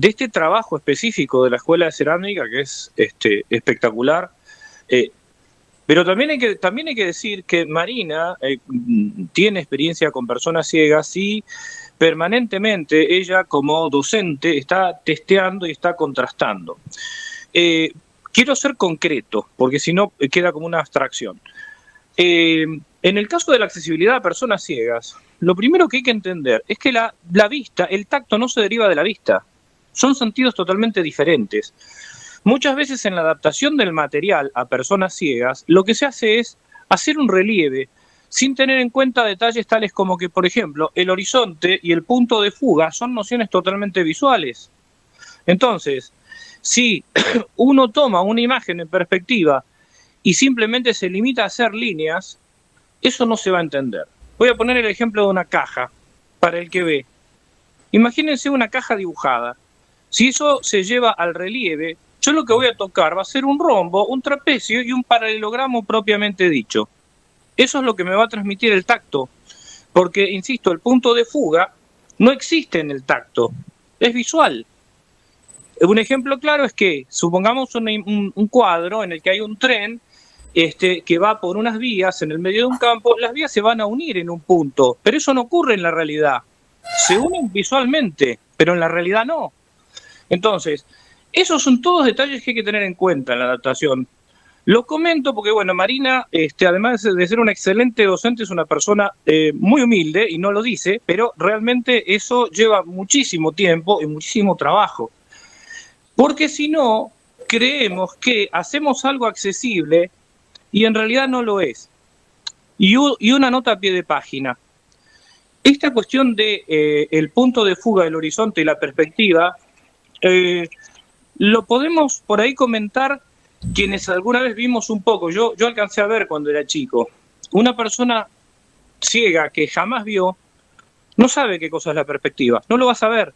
este trabajo específico de la Escuela de Cerámica, que es espectacular. Pero también hay que decir que Marina tiene experiencia con personas ciegas y permanentemente ella como docente está testeando y está contrastando. Quiero ser concreto, porque si no queda como una abstracción. En el caso de la accesibilidad a personas ciegas, lo primero que hay que entender es que la vista, el tacto no se deriva de la vista. Son sentidos totalmente diferentes. Muchas veces en la adaptación del material a personas ciegas, lo que se hace es hacer un relieve sin tener en cuenta detalles tales como que, por ejemplo, el horizonte y el punto de fuga son nociones totalmente visuales. Entonces, si uno toma una imagen en perspectiva y simplemente se limita a hacer líneas, eso no se va a entender. Voy a poner el ejemplo de una caja para el que ve. Imagínense una caja dibujada. Si eso se lleva al relieve, yo lo que voy a tocar va a ser un rombo, un trapecio y un paralelogramo propiamente dicho. Eso es lo que me va a transmitir el tacto. porque, insisto, el punto de fuga no existe en el tacto, es visual. Un ejemplo claro es que, supongamos un cuadro en el que hay un tren que va por unas vías en el medio de un campo, las vías se van a unir en un punto, pero eso no ocurre en la realidad. Se unen visualmente, pero en la realidad no. Entonces, esos son todos detalles que hay que tener en cuenta en la adaptación. Lo comento porque, bueno, Marina, además de ser una excelente docente, es una persona muy humilde y no lo dice, pero realmente eso lleva muchísimo tiempo y muchísimo trabajo. Porque si no, creemos que hacemos algo accesible y en realidad no lo es. Y una nota a pie de página. Esta cuestión de el punto de fuga del horizonte y la perspectiva, lo podemos por ahí comentar quienes alguna vez vimos un poco. Yo alcancé a ver cuando era chico. Una persona ciega que jamás vio, no sabe qué cosa es la perspectiva. No lo va a saber,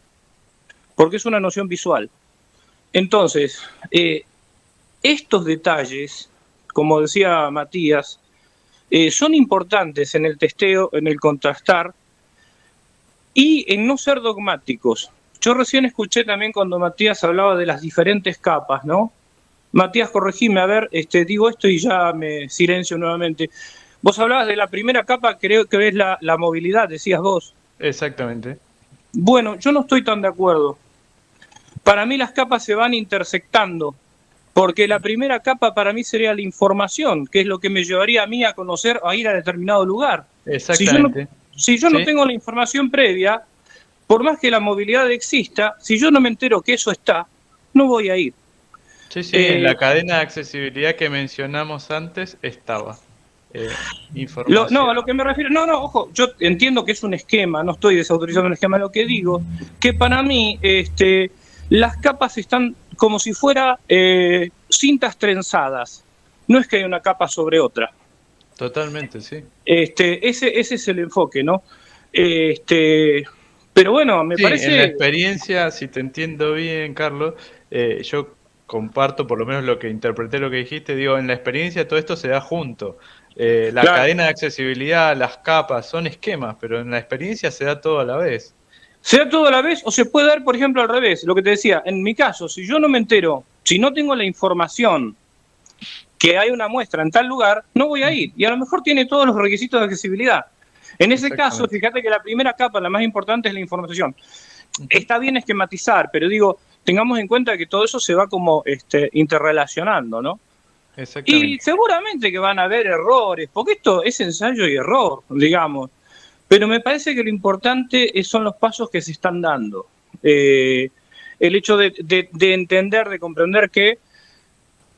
porque es una noción visual. Entonces, estos detalles, como decía Matías, son importantes en el testeo, en el contrastar y en no ser dogmáticos. Yo recién escuché también cuando Matías hablaba de las diferentes capas, ¿no? Matías, corregime, a ver, digo esto y ya me silencio nuevamente. Vos hablabas de la primera capa, creo que es la movilidad, decías vos. Exactamente. Bueno, yo no estoy tan de acuerdo. Para mí las capas se van intersectando, porque la primera capa para mí sería la información, que es lo que me llevaría a mí a conocer o a ir a determinado lugar. Exactamente. Si yo no tengo la información previa, por más que la movilidad exista, si yo no me entero que eso está, no voy a ir. Sí, en la cadena de accesibilidad que mencionamos antes estaba. Información. A lo que me refiero, ojo, yo entiendo que es un esquema, no estoy desautorizando el esquema, lo que digo, que para mí las capas están como si fuera cintas trenzadas, no es que hay una capa sobre otra. Totalmente, sí. Ese es el enfoque, ¿no? Pero bueno, me parece... En la experiencia, si te entiendo bien, Carlos, yo comparto por lo menos lo que interpreté lo que dijiste, digo, en la experiencia todo esto se da junto. Claro. Cadena de accesibilidad, las capas, son esquemas, pero en la experiencia se da todo a la vez. Se da todo a la vez o se puede dar, por ejemplo, al revés, lo que te decía, en mi caso, si yo no me entero, si no tengo la información que hay una muestra en tal lugar, no voy a ir, y a lo mejor tiene todos los requisitos de accesibilidad. En ese caso, fíjate que la primera capa, la más importante, es la información. Está bien esquematizar, pero digo, tengamos en cuenta que todo eso se va como interrelacionando, ¿no? Y seguramente que van a haber errores, porque esto es ensayo y error, digamos. Pero me parece que lo importante son los pasos que se están dando. El hecho de entender, de comprender que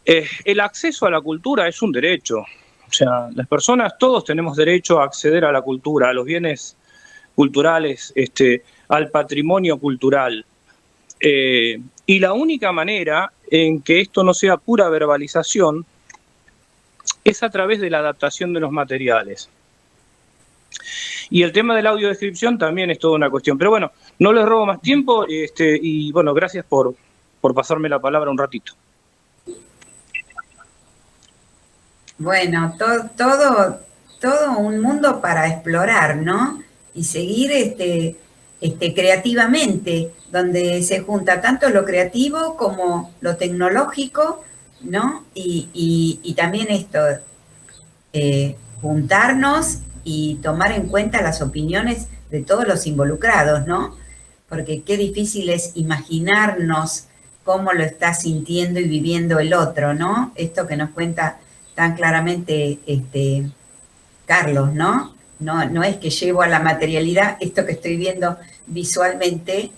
el acceso a la cultura es un derecho. O sea, las personas, todos tenemos derecho a acceder a la cultura, a los bienes culturales, al patrimonio cultural. Y la única manera en que esto no sea pura verbalización es a través de la adaptación de los materiales. Y el tema de la audiodescripción también es toda una cuestión. Pero bueno, no les robo más tiempo y bueno, gracias por pasarme la palabra un ratito. Bueno, todo un mundo para explorar, ¿no? Y seguir creativamente, donde se junta tanto lo creativo como lo tecnológico, ¿no? Y también esto, juntarnos y tomar en cuenta las opiniones de todos los involucrados, ¿no? Porque qué difícil es imaginarnos cómo lo está sintiendo y viviendo el otro, ¿no? Esto que nos cuenta tan claramente Carlos, ¿no? No es que llevo a la materialidad esto que estoy viendo visualmente,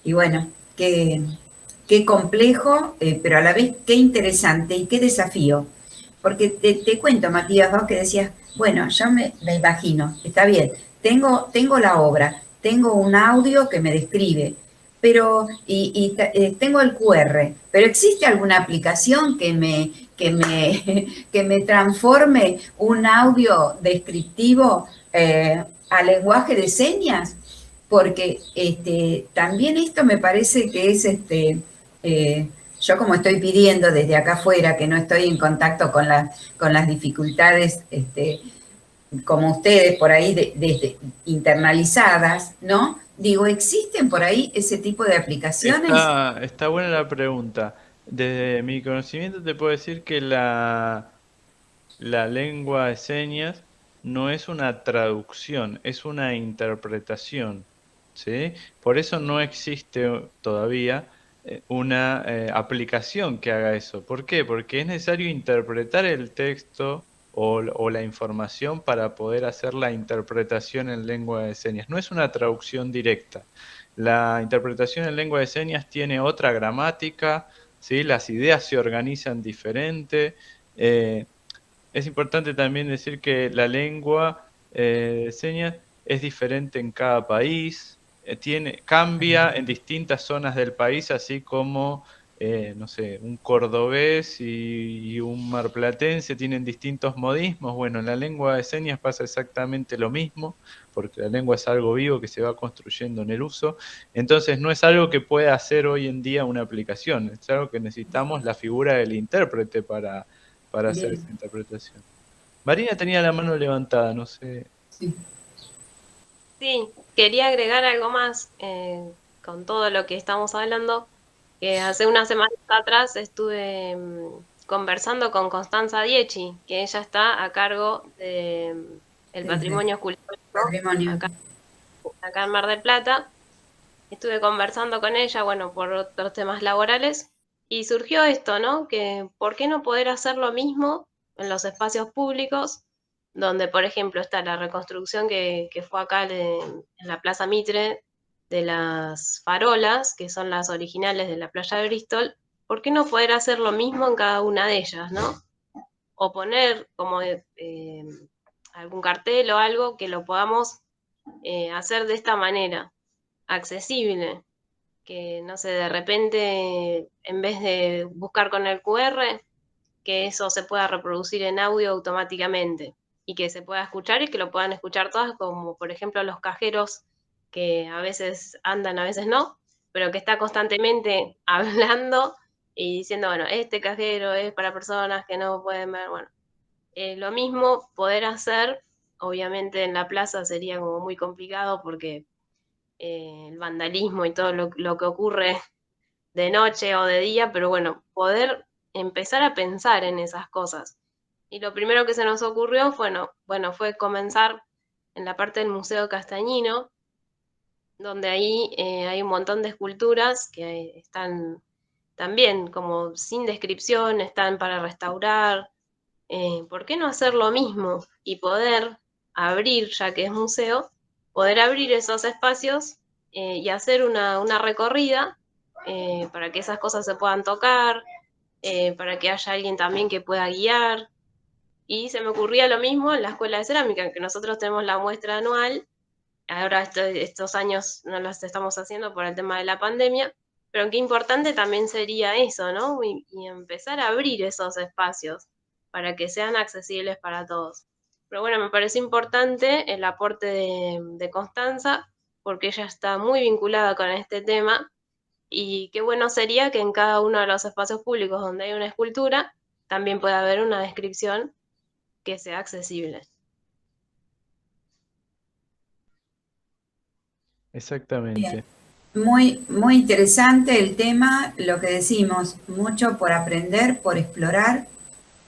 y bueno, qué complejo, pero a la vez qué interesante y qué desafío. Porque te cuento, Matías, vos que decías, bueno, yo me imagino, está bien, tengo la obra, tengo un audio que me describe, pero tengo el QR, pero ¿existe alguna aplicación que me transforme un audio descriptivo a lenguaje de señas? Porque también esto me parece que es yo como estoy pidiendo desde acá afuera, que no estoy en contacto con las dificultades como ustedes por ahí, internalizadas, ¿no? Digo, ¿existen por ahí ese tipo de aplicaciones? Está buena la pregunta. Desde mi conocimiento te puedo decir que la lengua de señas no es una traducción, es una interpretación, ¿sí? Por eso no existe todavía una aplicación que haga eso. ¿Por qué? Porque es necesario interpretar el texto o la información para poder hacer la interpretación en lengua de señas. No es una traducción directa. La interpretación en lengua de señas tiene otra gramática, ¿sí? Las ideas se organizan diferente. Es importante también decir que la lengua de señas es diferente en cada país, cambia en distintas zonas del país, así como, no sé, un cordobés y un marplatense tienen distintos modismos. Bueno, en la lengua de señas pasa exactamente lo mismo, porque la lengua es algo vivo que se va construyendo en el uso. Entonces, no es algo que pueda hacer hoy en día una aplicación, es algo que necesitamos la figura del intérprete para hacer Bien. esa interpretación. Marina tenía la mano levantada, no sé. Sí. Sí, quería agregar algo más con todo lo que estamos hablando, que hace unas semanas atrás estuve conversando con Constanza Dieci, que ella está a cargo de el patrimonio escultórico Patrimonio. acá en Mar del Plata. Estuve conversando con ella, bueno, por otros temas laborales, y surgió esto, ¿no? Que ¿por qué no poder hacer lo mismo en los espacios públicos, donde, por ejemplo, está la reconstrucción que fue acá en la Plaza Mitre de las farolas, que son las originales de la playa de Bristol? ¿Por qué no poder hacer lo mismo en cada una de ellas, ¿no? O poner como algún cartel o algo que lo podamos hacer de esta manera, accesible, que no sé, de repente en vez de buscar con el QR, que eso se pueda reproducir en audio automáticamente y que se pueda escuchar y que lo puedan escuchar todas, como por ejemplo los cajeros que a veces andan, a veces no, pero que está constantemente hablando y diciendo, bueno, este cajero es para personas que no pueden ver, bueno, lo mismo poder hacer, obviamente en la plaza sería como muy complicado porque el vandalismo y todo lo que ocurre de noche o de día, pero bueno, poder empezar a pensar en esas cosas. Y lo primero que se nos ocurrió fue, bueno, fue comenzar en la parte del Museo Castañino, donde ahí hay un montón de esculturas que están también como sin descripción, están para restaurar. ¿Por qué no hacer lo mismo y poder abrir, ya que es museo, poder abrir esos espacios y hacer una recorrida para que esas cosas se puedan tocar, para que haya alguien también que pueda guiar? Y se me ocurría lo mismo en la Escuela de Cerámica, que nosotros tenemos la muestra anual. Ahora estos años no los estamos haciendo por el tema de la pandemia, pero qué importante también sería eso, ¿no? Y empezar a abrir esos espacios para que sean accesibles para todos. Pero bueno, me parece importante el aporte de Constanza, porque ella está muy vinculada con este tema, y qué bueno sería que en cada uno de los espacios públicos donde hay una escultura también pueda haber una descripción que sea accesible. Exactamente. Muy, muy interesante el tema, lo que decimos, mucho por aprender, por explorar,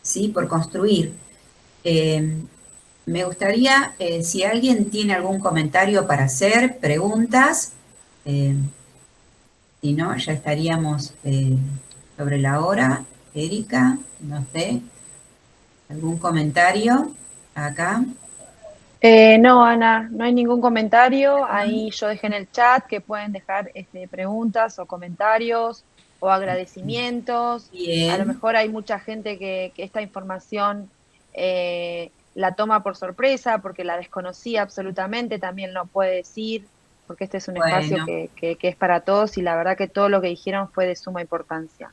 ¿sí? Por construir. Me gustaría, si alguien tiene algún comentario para hacer, preguntas, si no, ya estaríamos sobre la hora. Erika, no sé, ¿algún comentario acá? No, Ana, no hay ningún comentario. Ahí yo dejé en el chat que pueden dejar preguntas o comentarios o agradecimientos. A lo Bien, mejor hay mucha gente que esta información la toma por sorpresa porque la desconocía absolutamente, también lo puede decir, porque este es un espacio bueno. que es para todos y la verdad que todo lo que dijeron fue de suma importancia.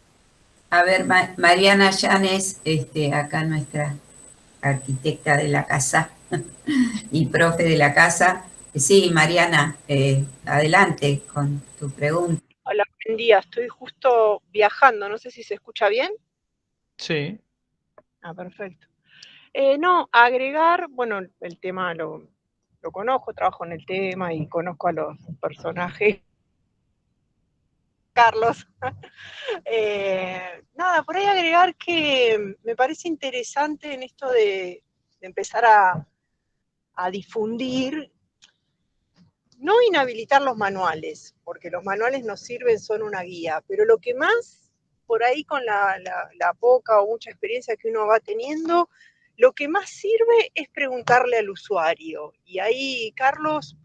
A ver, Mariana Llanes, acá nuestra arquitecta de la casa y profe de la casa. Sí, Mariana, adelante con tu pregunta. Hola, buen día. Estoy justo viajando. No sé si se escucha bien. Sí. Ah, perfecto. No, agregar, bueno, el tema lo conozco, trabajo en el tema y conozco a los personajes. Carlos. Nada, por ahí agregar que me parece interesante en esto de empezar a difundir, no inhabilitar los manuales, porque los manuales nos sirven, son una guía, pero lo que más, por ahí con la poca o mucha experiencia que uno va teniendo, lo que más sirve es preguntarle al usuario. Y ahí Carlos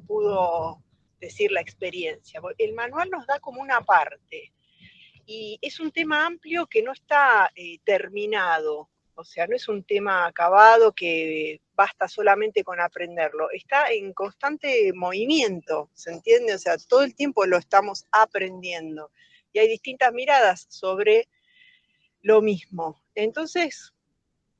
pudo decir la experiencia. El manual nos da como una parte. Y es un tema amplio que no está terminado. O sea, no es un tema acabado que basta solamente con aprenderlo. Está en constante movimiento, ¿se entiende? O sea, todo el tiempo lo estamos aprendiendo. Y hay distintas miradas sobre lo mismo. Entonces,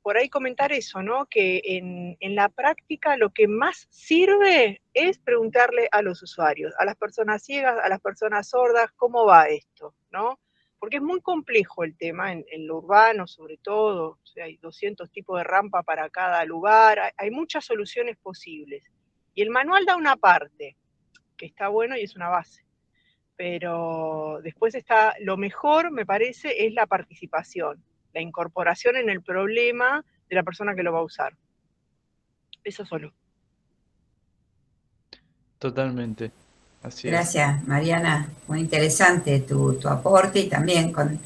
por ahí comentar eso, ¿no? Que en la práctica lo que más sirve es preguntarle a los usuarios, a las personas ciegas, a las personas sordas, ¿cómo va esto? ¿No? Porque es muy complejo el tema en lo urbano, sobre todo. O sea, hay 200 tipos de rampa para cada lugar, hay muchas soluciones posibles. Y el manual da una parte, que está bueno y es una base. Pero después está, lo mejor, me parece, es la participación, la incorporación en el problema de la persona que lo va a usar. Eso solo. Totalmente. Así es. Gracias, Mariana. Muy interesante tu aporte y también con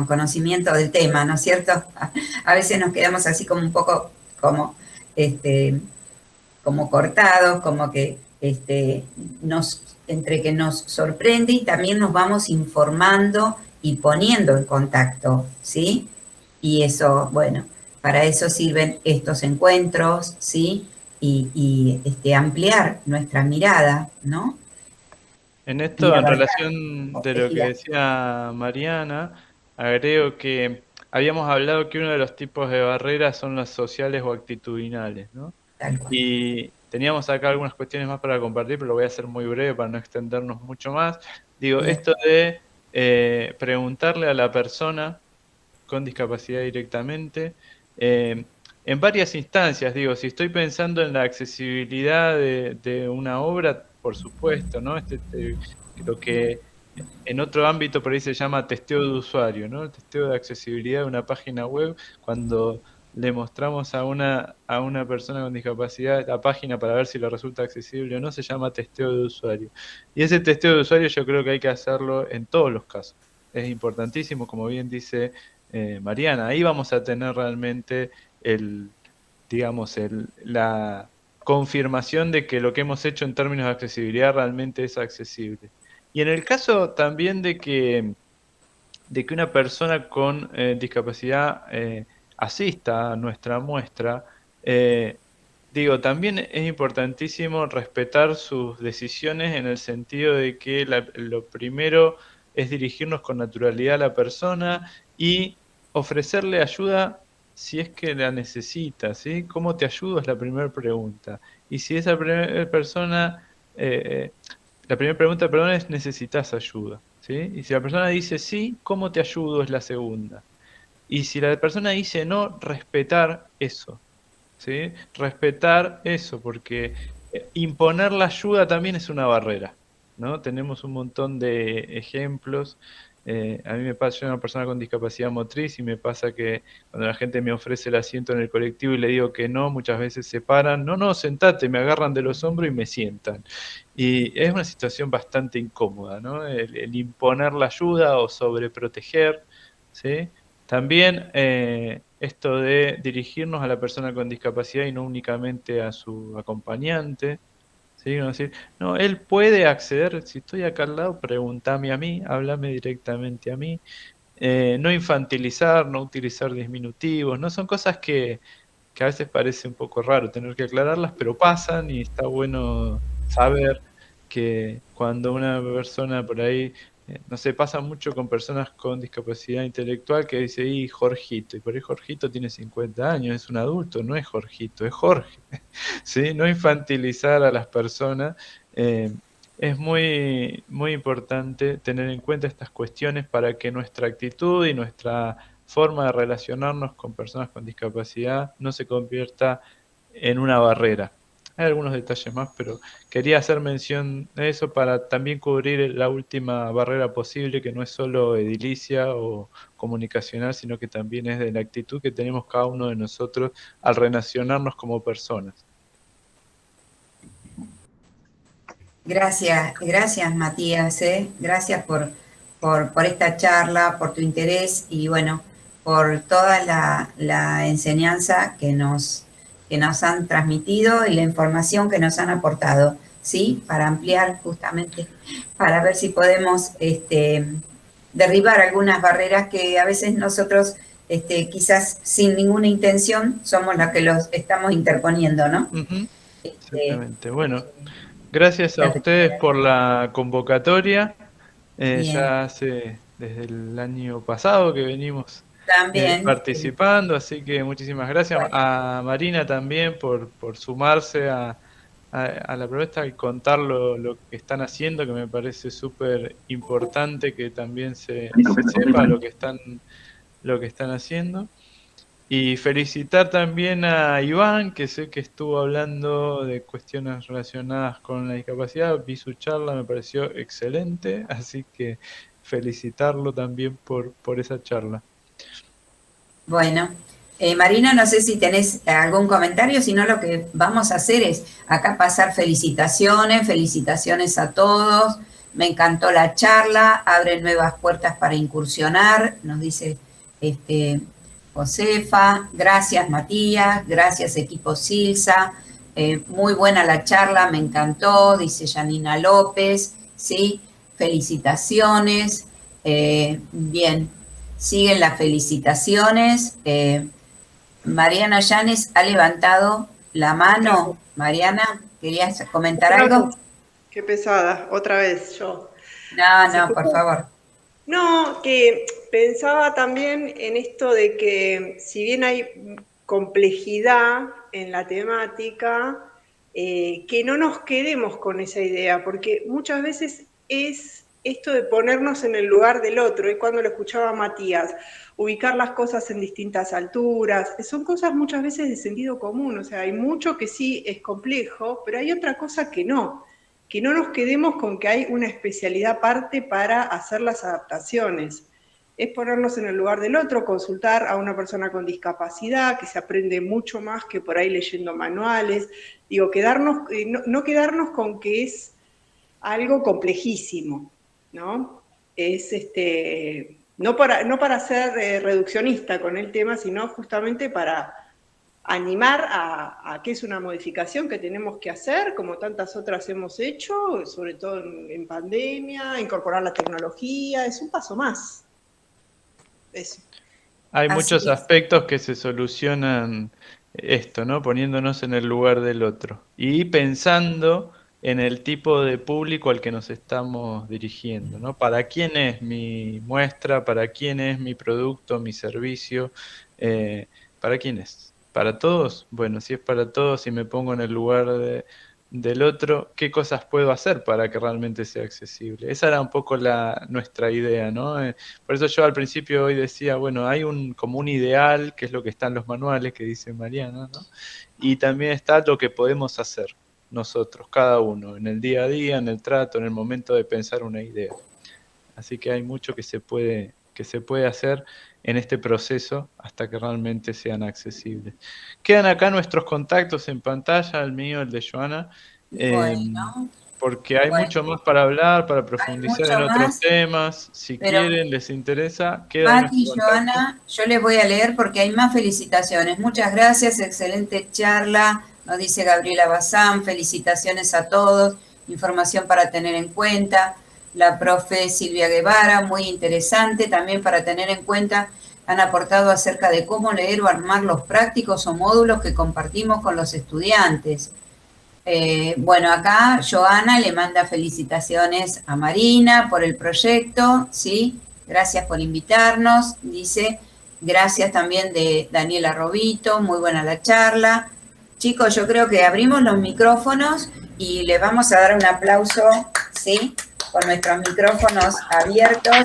conocimiento del tema, ¿no es cierto? A veces nos quedamos así como un poco como, como cortados, como que entre que nos sorprende y también nos vamos informando y poniendo en contacto, ¿sí? Y eso, bueno, para eso sirven estos encuentros, ¿sí? Y ampliar nuestra mirada, ¿no? En esto, en relación de lo que decía Mariana, agrego que habíamos hablado que uno de los tipos de barreras son las sociales o actitudinales, ¿no? Y teníamos acá algunas cuestiones más para compartir, pero lo voy a hacer muy breve para no extendernos mucho más. Digo, esto de preguntarle a la persona con discapacidad directamente, en varias instancias, digo, si estoy pensando en la accesibilidad de una obra, por supuesto, ¿no? Lo que en otro ámbito por ahí se llama testeo de usuario, ¿no? El testeo de accesibilidad de una página web, cuando le mostramos a una persona con discapacidad la página para ver si le resulta accesible o no, se llama testeo de usuario. Y ese testeo de usuario yo creo que hay que hacerlo en todos los casos. Es importantísimo, como bien dice Mariana, ahí vamos a tener realmente la confirmación de que lo que hemos hecho en términos de accesibilidad realmente es accesible. Y en el caso también de que una persona con discapacidad asista a nuestra muestra, también es importantísimo respetar sus decisiones en el sentido de que lo primero es dirigirnos con naturalidad a la persona y ofrecerle ayuda si es que la necesita, ¿sí? ¿Cómo te ayudo? Es la primera pregunta. Y si esa persona, la primera pregunta, perdón, es ¿necesitas ayuda? ¿Sí? Y si la persona dice sí, ¿cómo te ayudo? Es la segunda. Y si la persona dice no, respetar eso, ¿sí? Respetar eso, porque imponer la ayuda también es una barrera, ¿no? Tenemos un montón de ejemplos. A mí me pasa, yo soy una persona con discapacidad motriz y me pasa que cuando la gente me ofrece el asiento en el colectivo y le digo que no, muchas veces se paran, no, sentate, me agarran de los hombros y me sientan. Y es una situación bastante incómoda, ¿no? El imponer la ayuda o sobreproteger, ¿sí? También esto de dirigirnos a la persona con discapacidad y no únicamente a su acompañante, ¿sí? No decir, no, él puede acceder, si estoy acá al lado, pregúntame a mí, háblame directamente a mí. No infantilizar, no utilizar disminutivos, ¿no? Son cosas que a veces parece un poco raro tener que aclararlas, pero pasan y está bueno saber que cuando una persona por ahí, no sé, pasa mucho con personas con discapacidad intelectual que dice, y Jorgito, y por ahí Jorgito tiene 50 años, es un adulto, no es Jorgito, es Jorge, ¿sí? No infantilizar a las personas. Es muy, muy importante tener en cuenta estas cuestiones para que nuestra actitud y nuestra forma de relacionarnos con personas con discapacidad no se convierta en una barrera. Hay algunos detalles más, pero quería hacer mención de eso para también cubrir la última barrera posible, que no es solo edilicia o comunicacional, sino que también es de la actitud que tenemos cada uno de nosotros al relacionarnos como personas. Gracias Matías, gracias por esta charla, por tu interés y bueno, por toda la enseñanza que nos han transmitido y la información que nos han aportado, ¿sí? Para ampliar justamente, para ver si podemos derribar algunas barreras que a veces nosotros, quizás sin ninguna intención, somos las que los estamos interponiendo, ¿no? Exactamente. Bueno, gracias a ustedes por la convocatoria. Ya hace desde el año pasado que venimos también participando, así que muchísimas gracias. Bueno. A Marina también por sumarse a la propuesta y contar lo que están haciendo, que me parece súper importante que también se sepa lo que están haciendo. Y felicitar también a Iván, que sé que estuvo hablando de cuestiones relacionadas con la discapacidad. Vi su charla, me pareció excelente, así que felicitarlo también por esa charla. Bueno, Marina, no sé si tenés algún comentario, si no lo que vamos a hacer es acá pasar felicitaciones a todos. Me encantó la charla, abre nuevas puertas para incursionar, nos dice Josefa, gracias Matías, gracias equipo Silsa, muy buena la charla, me encantó, dice Janina López, ¿sí? Felicitaciones, bien, siguen las felicitaciones. Mariana Llanes ha levantado la mano. Mariana, ¿querías comentar algo? Qué pesada, otra vez yo. No, por favor. No, que pensaba también en esto de que si bien hay complejidad en la temática, que no nos quedemos con esa idea, porque muchas veces es esto de ponernos en el lugar del otro, y cuando lo escuchaba Matías, ubicar las cosas en distintas alturas, son cosas muchas veces de sentido común, o sea, hay mucho que sí es complejo, pero hay otra cosa que no nos quedemos con que hay una especialidad aparte para hacer las adaptaciones. Es ponernos en el lugar del otro, consultar a una persona con discapacidad, que se aprende mucho más que por ahí leyendo manuales. Digo, no quedarnos con que es algo complejísimo, ¿no? Es no para ser reduccionista con el tema, sino justamente para animar a que es una modificación que tenemos que hacer, como tantas otras hemos hecho, sobre todo en pandemia, incorporar la tecnología, es un paso más. Eso. Hay muchos aspectos que se solucionan esto, ¿no? Poniéndonos en el lugar del otro y pensando en el tipo de público al que nos estamos dirigiendo, ¿no? ¿Para quién es mi muestra? ¿Para quién es mi producto, mi servicio? ¿Para quién es? ¿Para todos? Bueno, si es para todos y me pongo en el lugar del otro, ¿qué cosas puedo hacer para que realmente sea accesible? Esa era un poco nuestra idea, ¿no? Por eso yo al principio hoy decía, bueno, hay como un ideal, que es lo que está en los manuales, que dice Mariana, ¿no? Y también está lo que podemos hacer nosotros, cada uno, en el día a día, en el trato, en el momento de pensar una idea. Así que hay mucho que se puede hacer en este proceso hasta que realmente sean accesibles. Quedan acá nuestros contactos en pantalla, el mío, el de Joana, porque hay mucho más para hablar, para profundizar en otros temas. Si quieren, les interesa, quedan Mati y Joana, yo les voy a leer porque hay más felicitaciones. Muchas gracias, excelente charla, nos dice Gabriela Bazán, felicitaciones a todos, información para tener en cuenta. La profe Silvia Guevara, muy interesante, también para tener en cuenta, han aportado acerca de cómo leer o armar los prácticos o módulos que compartimos con los estudiantes. Bueno, acá Joana le manda felicitaciones a Marina por el proyecto, ¿sí? Gracias por invitarnos, dice, gracias también de Daniela Robito, muy buena la charla. Chicos, yo creo que abrimos los micrófonos y les vamos a dar un aplauso, ¿sí? con nuestros micrófonos abiertos,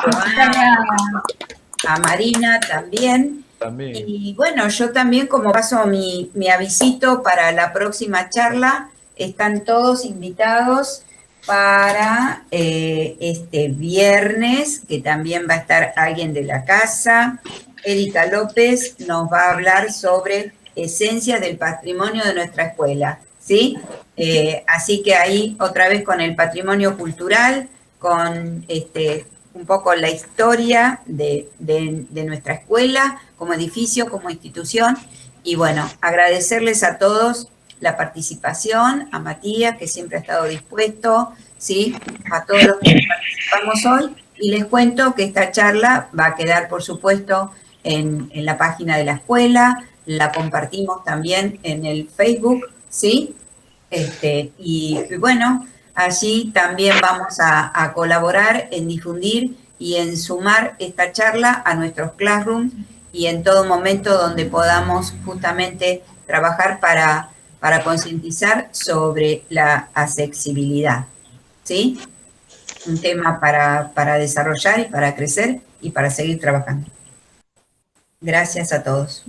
acá, a Marina también. Y bueno, yo también, como paso mi avisito para la próxima charla, están todos invitados para este viernes, que también va a estar alguien de la casa. Erika López nos va a hablar sobre esencias del patrimonio de nuestra escuela, ¿sí? Así que ahí otra vez con el patrimonio cultural, con un poco la historia de nuestra escuela como edificio, como institución. Y bueno, agradecerles a todos la participación, a Matías, que siempre ha estado dispuesto, ¿sí? A todos los que participamos hoy. Y les cuento que esta charla va a quedar, por supuesto, en la página de la escuela, la compartimos también en el Facebook, ¿sí? Y bueno, allí también vamos a colaborar en difundir y en sumar esta charla a nuestros classrooms y en todo momento donde podamos justamente trabajar para concientizar sobre la accesibilidad, ¿sí? Un tema para desarrollar y para crecer y para seguir trabajando. Gracias a todos.